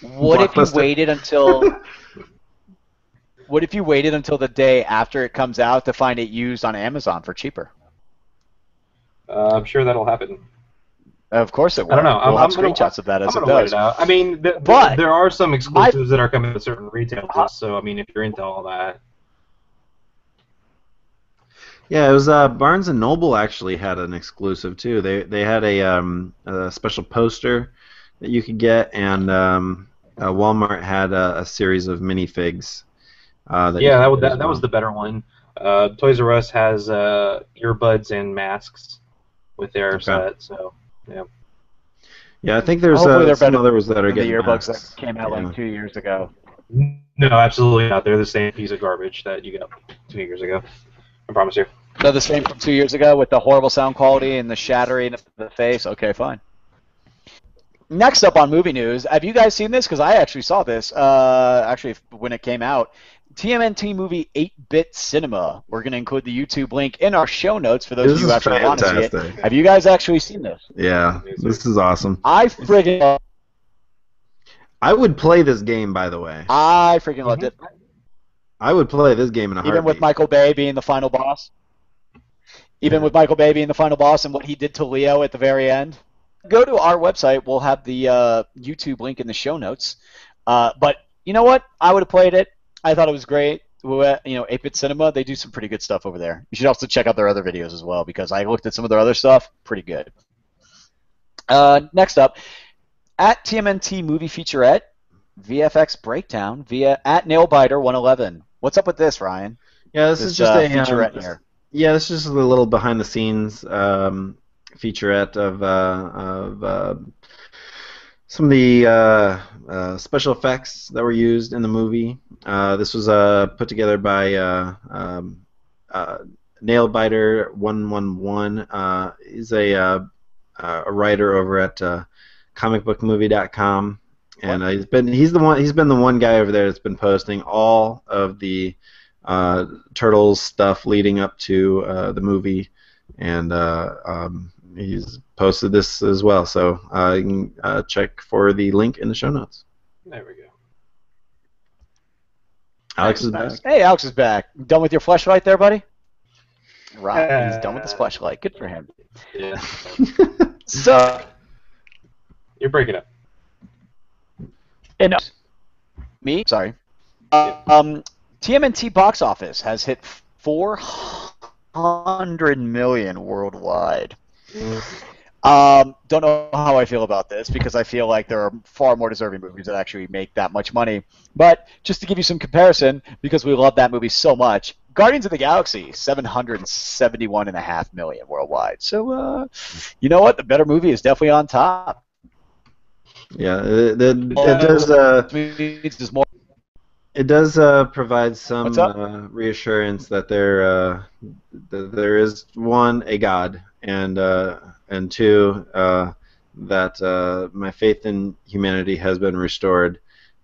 What if you waited until... What if you waited until the day after it comes out to find it used on Amazon for cheaper? I'm sure that'll happen. Of course it will. I don't know. We'll have screenshots of that as it does. Wait it out. I mean, but there are some exclusives that are coming to certain retailers, so I mean, if you're into all that. Yeah, it was Barnes and Noble actually had an exclusive too. They had a special poster that you could get, and Walmart had a series of minifigs. That was the better one. Toys R Us has earbuds and masks with their set, so yeah. Yeah, I think there's some others that are getting the earbuds masks. that came out like 2 years ago. No, absolutely not. They're the same piece of garbage that you got 2 years ago. I promise you. They're the same from 2 years ago with the horrible sound quality and the shattering of the face. Okay, fine. Next up on movie news, have you guys seen this? Because I actually saw this actually when it came out. TMNT movie 8-Bit Cinema. We're going to include the YouTube link in our show notes for those of you who actually want to see it. Have you guys actually seen this? Yeah, this is awesome. I friggin' I would play this game, by the way. I freaking loved it. I would play this game in a heartbeat. Even with Michael Bay being the final boss. Even with Michael Bay being the final boss and what he did to Leo at the very end. Go to our website. We'll have the YouTube link in the show notes. But you know what? I would have played it. I thought it was great. 8-Bit Cinema, they do some pretty good stuff over there. You should also check out their other videos as well, because I looked at some of their other stuff. Pretty good. Next up, at TMNT Movie Featurette, VFX Breakdown via at Nailbiter111. What's up with this, Ryan? Yeah, this is just a featurette here. Yeah, this is just a little behind-the-scenes featurette of some of the special effects that were used in the movie. This was put together by Nailbiter111. He's a writer over at comicbookmovie.com, and he's been the one guy over there that's been posting all of the Turtles stuff leading up to the movie, and he's posted this as well, so you can check for the link in the show notes. There we go. Alex is back. Hey, Alex is back. Done with your fleshlight there, buddy? Right, he's done with his fleshlight. Good for him. Yeah. So, you're breaking up. And me? Sorry. TMNT box office has hit 400 million worldwide. Don't know how I feel about this, because I feel like there are far more deserving movies that actually make that much money. But just to give you some comparison, because we love that movie so much, Guardians of the Galaxy, 771.5 million worldwide. So, you know what? The better movie is definitely on top. Yeah, it does. It does provide some reassurance that there is, one, a God, and two, that my faith in humanity has been restored.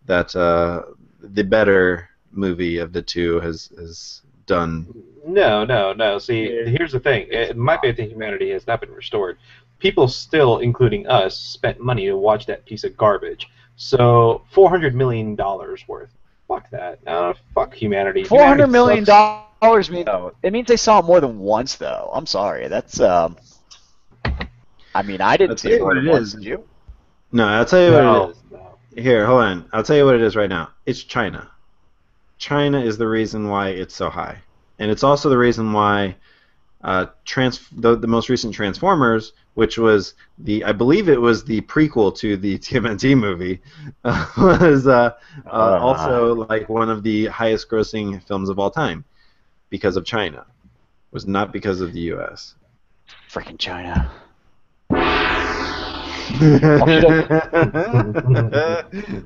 That the better movie of the two has done. No. See, here's the thing. My faith in humanity has not been restored. People still, including us, spent money to watch that piece of garbage. So $400 million worth. Fuck that. Fuck humanity. $400 million means it means they saw it more than once, though. I'm sorry. That's I mean, I didn't see it more than once. Did you? No, I'll tell you what it is. Here, hold on. I'll tell you what it is right now. It's China. China is the reason why it's so high, and it's also the reason why the most recent Transformers, which was I believe it was the prequel to the TMNT movie, was also like one of the highest grossing films of all time, because of China. It was not because of the U.S. Freaking China.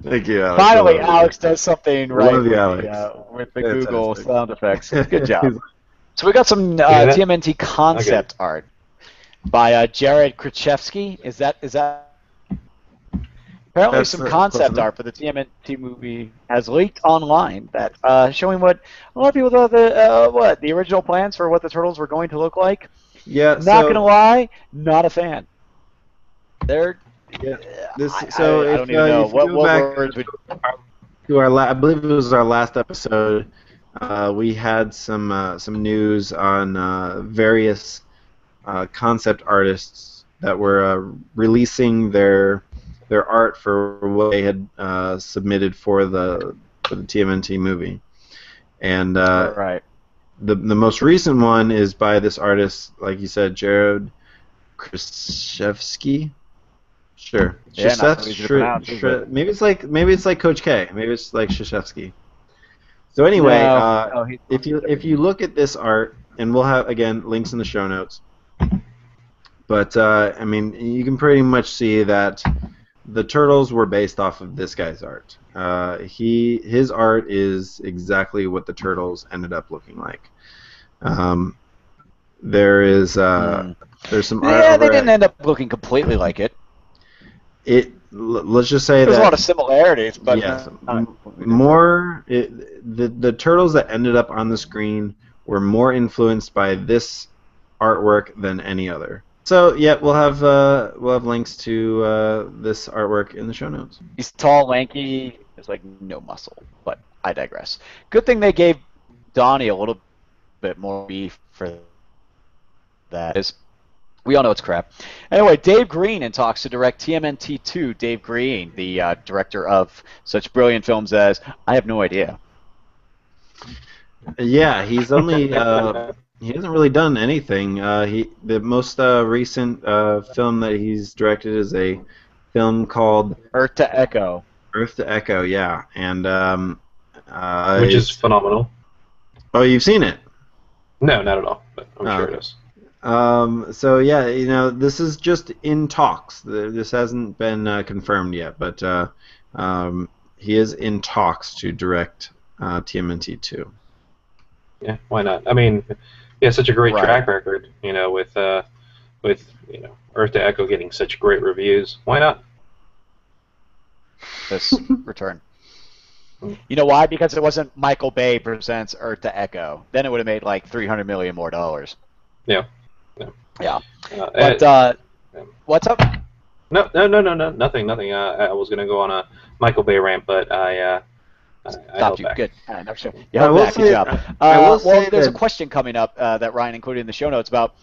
Thank you, Alex. Finally, Alex does something right Love you, Alex. With the Google sound effects. Good job. So we got some TMNT concept art. by Jared Krichevsky. Is that apparently That's some close concept enough. art for the TMNT movie has leaked online that showing what a lot of people thought the original plans for what the Turtles were going to look like. Yeah. Not gonna lie, not a fan. They're Yeah. I don't even know if you what go back words would. to I believe it was our last episode, we had some news on various concept artists that were releasing their art for what they had submitted for the TMNT movie, and Right. the most recent one is by this artist, like you said, Jared Krzyzewski. Sure. Yeah, not so easy to pronounce, is it? Maybe it's like Coach K. Maybe it's like Krzyzewski. So anyway, No, if you look at this art, and we'll have again links in the show notes. But I mean, you can pretty much see that the Turtles were based off of this guy's art. His art is exactly what the Turtles ended up looking like. There's some art. Yeah, they didn't end up looking completely like it. Let's just say There's that a lot of similarities, but yes, the Turtles that ended up on the screen were more influenced by this artwork than any other. So yeah, we'll have links to this artwork in the show notes. He's tall, lanky. There's like no muscle, but I digress. Good thing they gave Donnie a little bit more beef for that. We all know it's crap. Anyway, Dave Green in talks to direct TMNT 2. Dave Green, the director of such brilliant films as I Have No Idea. Yeah, he's only he hasn't really done anything. The most recent film that he's directed is a film called Earth to Echo. Earth to Echo, yeah, and which is phenomenal. Oh, you've seen it? No, not at all. But I'm sure it is. So yeah, this is just in talks. This hasn't been confirmed yet, but he is in talks to direct TMNT 2. Yeah, why not? I mean, he has such a great track record, with Earth to Echo getting such great reviews. Why not? This return. You know why? Because it wasn't Michael Bay presents Earth to Echo. Then it would have made like $300 million more. Yeah. Yeah. But what's up? No, nothing. I was gonna go on a Michael Bay rant, but I stopped you. Back. Good. Never sure. You held back. Good job. Well, there's a question coming up that Ryan included in the show notes about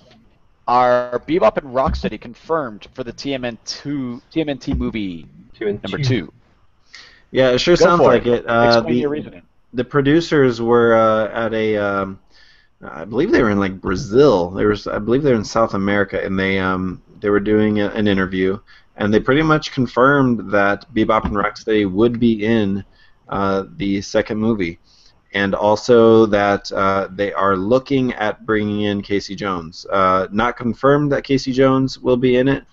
are Bebop and Rocksteady confirmed for the TMNT movie number 2? Yeah, it sure sounds like it. Explain your reasoning. The producers were at a. I believe they were in like Brazil. I believe they were in South America, and they were doing an interview, and they pretty much confirmed that Bebop and Rocksteady would be in the second movie, and also that they are looking at bringing in Casey Jones. Not confirmed that Casey Jones will be in it,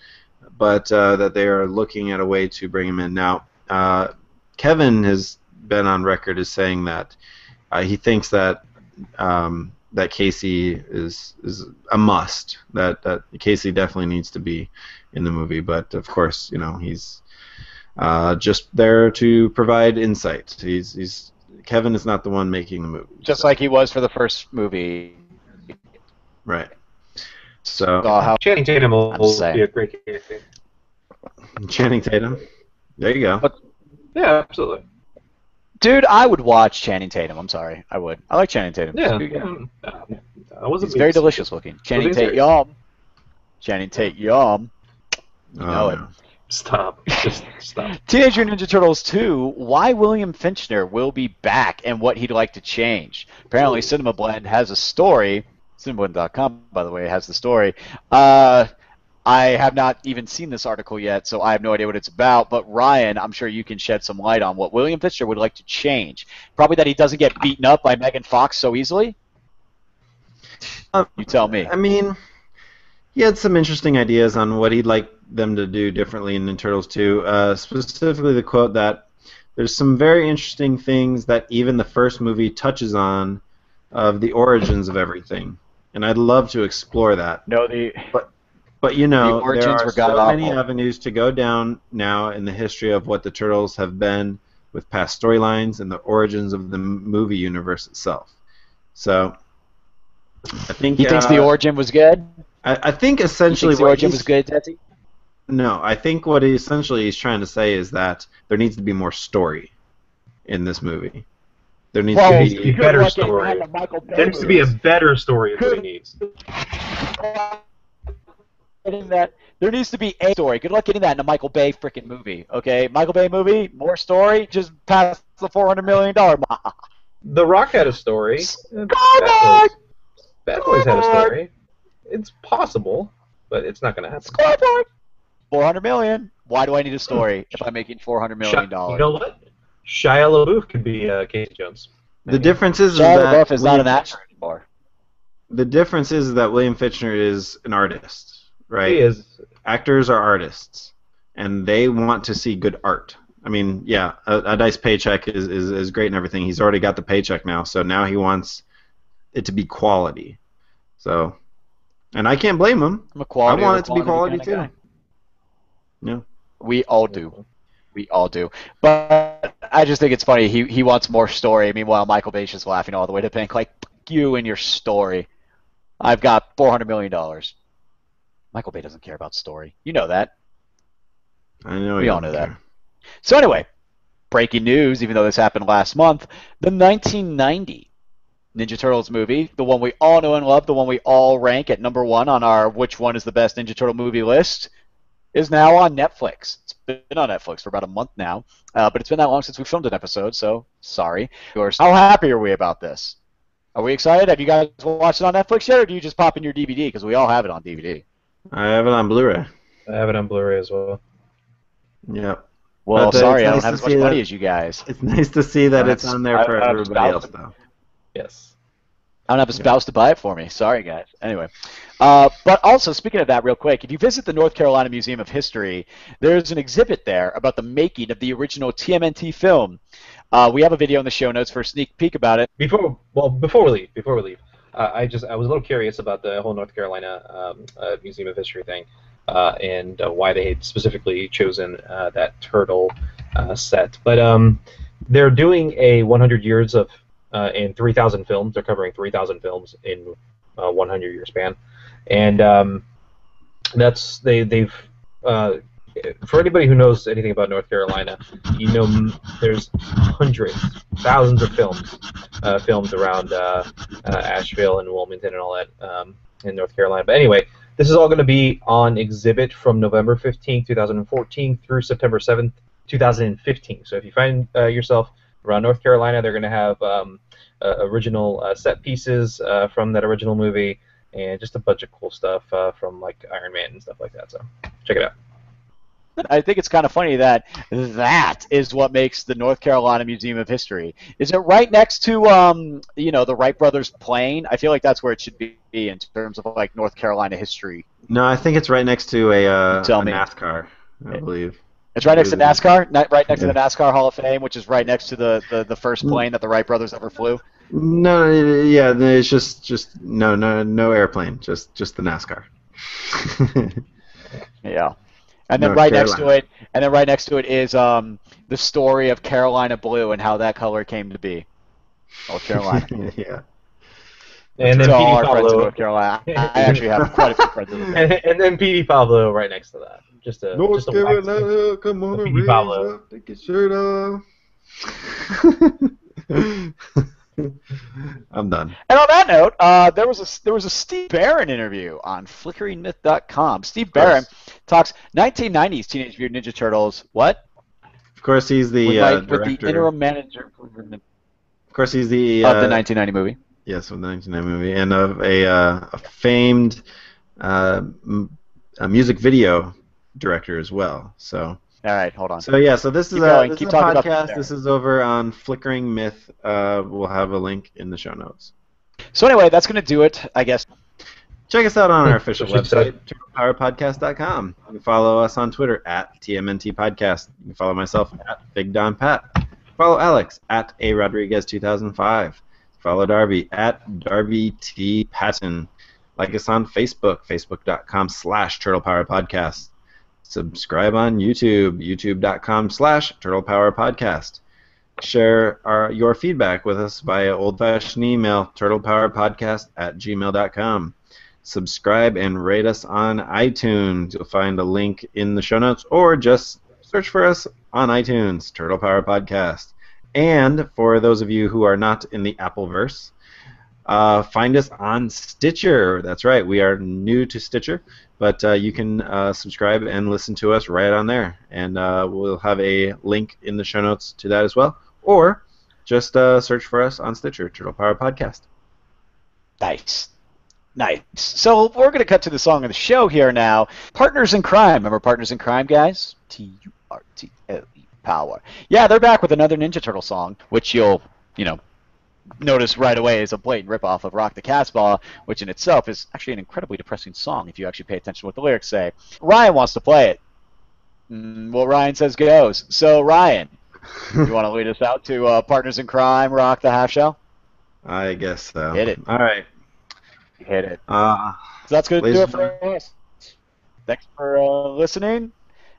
but that they are looking at a way to bring him in. Now, Kevin has been on record as saying that he thinks that. That Casey is a must. That Casey definitely needs to be in the movie. But of course, he's just there to provide insight. Kevin is not the one making the movie. Just like he was for the first movie. Right. So Channing Tatum will be a great character. Channing Tatum. There you go. Yeah, absolutely. Dude, I would watch Channing Tatum. I'm sorry, I would. I like Channing Tatum. Yeah, he's very delicious looking. Channing Tate, yum. Channing Tate, yum. You know it. Stop. Just stop. Teenage Mutant Ninja Turtles 2. Why William Finchner will be back and what he'd like to change. Apparently, Cinema Blend has a story. CinemaBlend.com, by the way, has the story. I have not even seen this article yet, so I have no idea what it's about. But Ryan, I'm sure you can shed some light on what William Finchner would like to change. Probably that he doesn't get beaten up by Megan Fox so easily. You tell me. I mean, he had some interesting ideas on what he'd like them to do differently in Ninja Turtles 2. Specifically, the quote that there's some very interesting things that even the first movie touches on of the origins of everything, and I'd love to explore that. No, But The there origins are were so many god-awful. avenues to go down now in the history of what the Turtles have been with past storylines and the origins of the movie universe itself. So, I think He thinks the origin was good. I think He essentially thinks the what origin he's was good, Tetsu? no, I think what he essentially is trying to say is that there needs to be more story in this movie. There needs to be better story. There needs to be a better story is what he needs. There needs to be a story. Good luck getting that in a Michael Bay freaking movie. Okay, Michael Bay movie, more story, just pass the $400 million mark. The Rock had a story. Bad Boys had a story. It's possible, but it's not going to happen. Scoreboard. $400 million. Why do I need a story if I'm making $400 million? You know what? Shia LaBeouf could be Casey Jones. The difference is Shia that LaBeouf is not an actor anymore. The difference is that William Fichtner is an artist, right? He is. Actors are artists, and they want to see good art. I mean, yeah, a nice paycheck is great and everything. He's already got the paycheck now, so now he wants it to be quality. So, and I can't blame him. I want it to be quality too. Yeah. We all do. We all do. But I just think it's funny. He wants more story. Meanwhile, Michael Bay's just laughing all the way to the bank, like, F you and your story. I've got $400 million. Michael Bay doesn't care about story. You know that. I know. We all know that. So anyway, breaking news, even though this happened last month, the 1990 Ninja Turtles movie, the one we all know and love, the one we all rank at number 1 on our which one is the best Ninja Turtle movie list, is now on Netflix. It's been on Netflix for about a month now, but it's been that long since we filmed an episode, so sorry. How happy are we about this? Are we excited? Have you guys watched it on Netflix yet, or do you just pop in your DVD? Because we all have it on DVD. I have it on Blu-ray. I have it on Blu-ray as well. Yep. Well, sorry, I don't have as much money as you guys. It's nice to see that it's on there for everybody else, though. Yes. I don't have a spouse to buy it for me. Sorry, guys. Anyway. But also, speaking of that real quick, if you visit the North Carolina Museum of History, there's an exhibit there about the making of the original TMNT film. We have a video in the show notes for a sneak peek about it. Before we leave, I was a little curious about the whole North Carolina Museum of History thing, and why they had specifically chosen that turtle set. But they're doing a 100 years of in 3,000 films. They're covering 3,000 films in a 100-year span, and they've for anybody who knows anything about North Carolina, there's hundreds, thousands of films filmed around Asheville and Wilmington and all that in North Carolina. But anyway, this is all going to be on exhibit from November 15th, 2014 through September 7th, 2015. So if you find yourself around North Carolina, they're going to have original set pieces from that original movie and just a bunch of cool stuff from like Iron Man and stuff like that. So check it out. I think it's kind of funny that is what makes the North Carolina Museum of History. Is it right next to the Wright brothers plane? I feel like that's where it should be in terms of like North Carolina history. No, I think it's right next to a NASCAR, I believe. It's right next to NASCAR, right next to the NASCAR Hall of Fame, which is right next to the first plane that the Wright brothers ever flew. No, yeah, it's just no airplane, just the NASCAR. Yeah. And then right next to it is the story of Carolina Blue and how that color came to be. North Carolina. Yeah. And then all Petey our friends in Pablo. North Carolina. I actually have quite a few friends in North Carolina. And then Petey Pablo right next to that. North Carolina, come on, Petey Pablo. Take your shirt off. I'm done. And on that note, there was a Steve Barron interview on FlickeringMyth.com. Steve Barron talks 1990s Teenage Mutant Ninja Turtles. What? Of course, he's the with the interim manager. Of course, he's the of the 1990 movie. Yes, of the 1990 movie, and of a famed a music video director as well. So. All right, hold on. So yeah, so this is a podcast. This is over on Flickering Myth. We'll have a link in the show notes. So anyway, that's going to do it, I guess. Check us out on our official website, TurtlePowerPodcast.com. You can follow us on Twitter at TMNTPodcast. You can follow myself at Big Don Pat. Follow Alex at ARodriguez2005. Follow Darby at Darby T. Patton. Like us on Facebook, facebook.com/TurtlePowerPodcast. Subscribe on YouTube, youtube.com/TurtlePowerPodcast. Share your feedback with us via old-fashioned email, turtlepowerpodcast@gmail.com. Subscribe and rate us on iTunes. You'll find a link in the show notes, or just search for us on iTunes, Turtle Power Podcast. And for those of you who are not in the Appleverse, find us on Stitcher. That's right, we are new to Stitcher, but you can subscribe and listen to us right on there. And we'll have a link in the show notes to that as well. Or just search for us on Stitcher, Turtle Power Podcast. Nice. Nice. So we're going to cut to the song of the show here now. Partners in Crime. Remember Partners in Crime, guys? TURTLE Power. Yeah, they're back with another Ninja Turtle song, which you'll, notice right away is a blatant ripoff of Rock the Casbah, which in itself is actually an incredibly depressing song if you actually pay attention to what the lyrics say. Ryan wants to play it. What Ryan says goes. So, Ryan, you want to lead us out to Partners in Crime, Rock the Half Shell? I guess so. Hit it. All right. Hit it. So that's going to do it for us. Thanks for listening.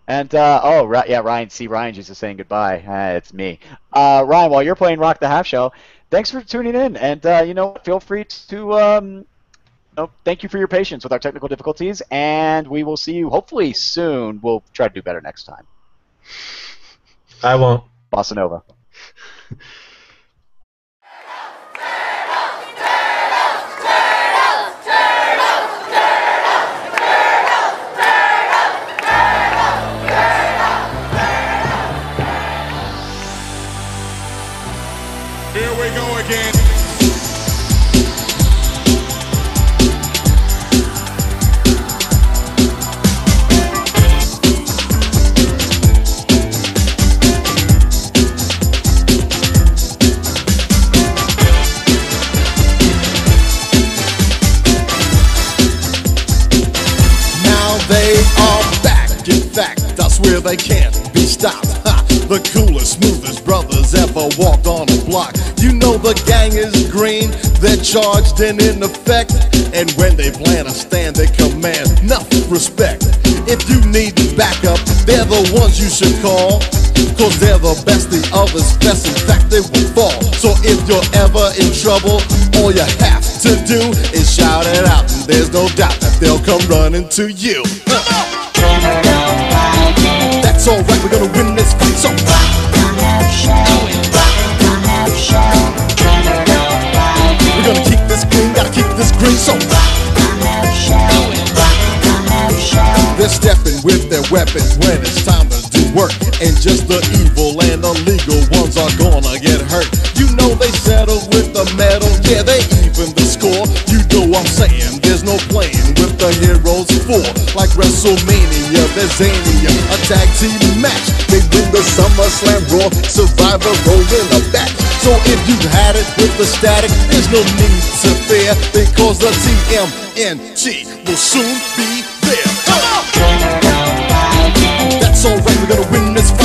And, Ryan's just saying goodbye. It's me. Ryan, while you're playing Rock the Half Shell, thanks for tuning in. And, feel free to, thank you for your patience with our technical difficulties. And we will see you hopefully soon. We'll try to do better next time. I won't. Bossa Nova. Here we go again. Now they are back. In fact, I swear they can't be stopped. Ha! The coolest, smoothest brothers ever walked on a block. You know the gang is green, they're charged and in effect. And when they plan a stand, they command nothing respect. If you need backup, they're the ones you should call. Cause they're the best, the others best, in fact they will fall. So if you're ever in trouble, all you have to do is shout it out. And there's no doubt that they'll come running to you. That's alright, we're gonna win this fight. So rock the half shell, rock the half shell. We're gonna keep this clean, gotta keep this green. So rock the half shell, rock the half shell. They're stepping with their weapons when it's time to do work. And just the evil and illegal ones are gonna get hurt. You know they settle with the metal, yeah they even the score. You know I'm saying, there's no playing with the Heroes 4. Like WrestleMania, there's Zania, a tag team match. They win the SummerSlam Raw, Survivor rolling a back. So if you've had it with the static, there's no need to fear, because the TMNT will soon be there. That's alright, we're gonna win this fight.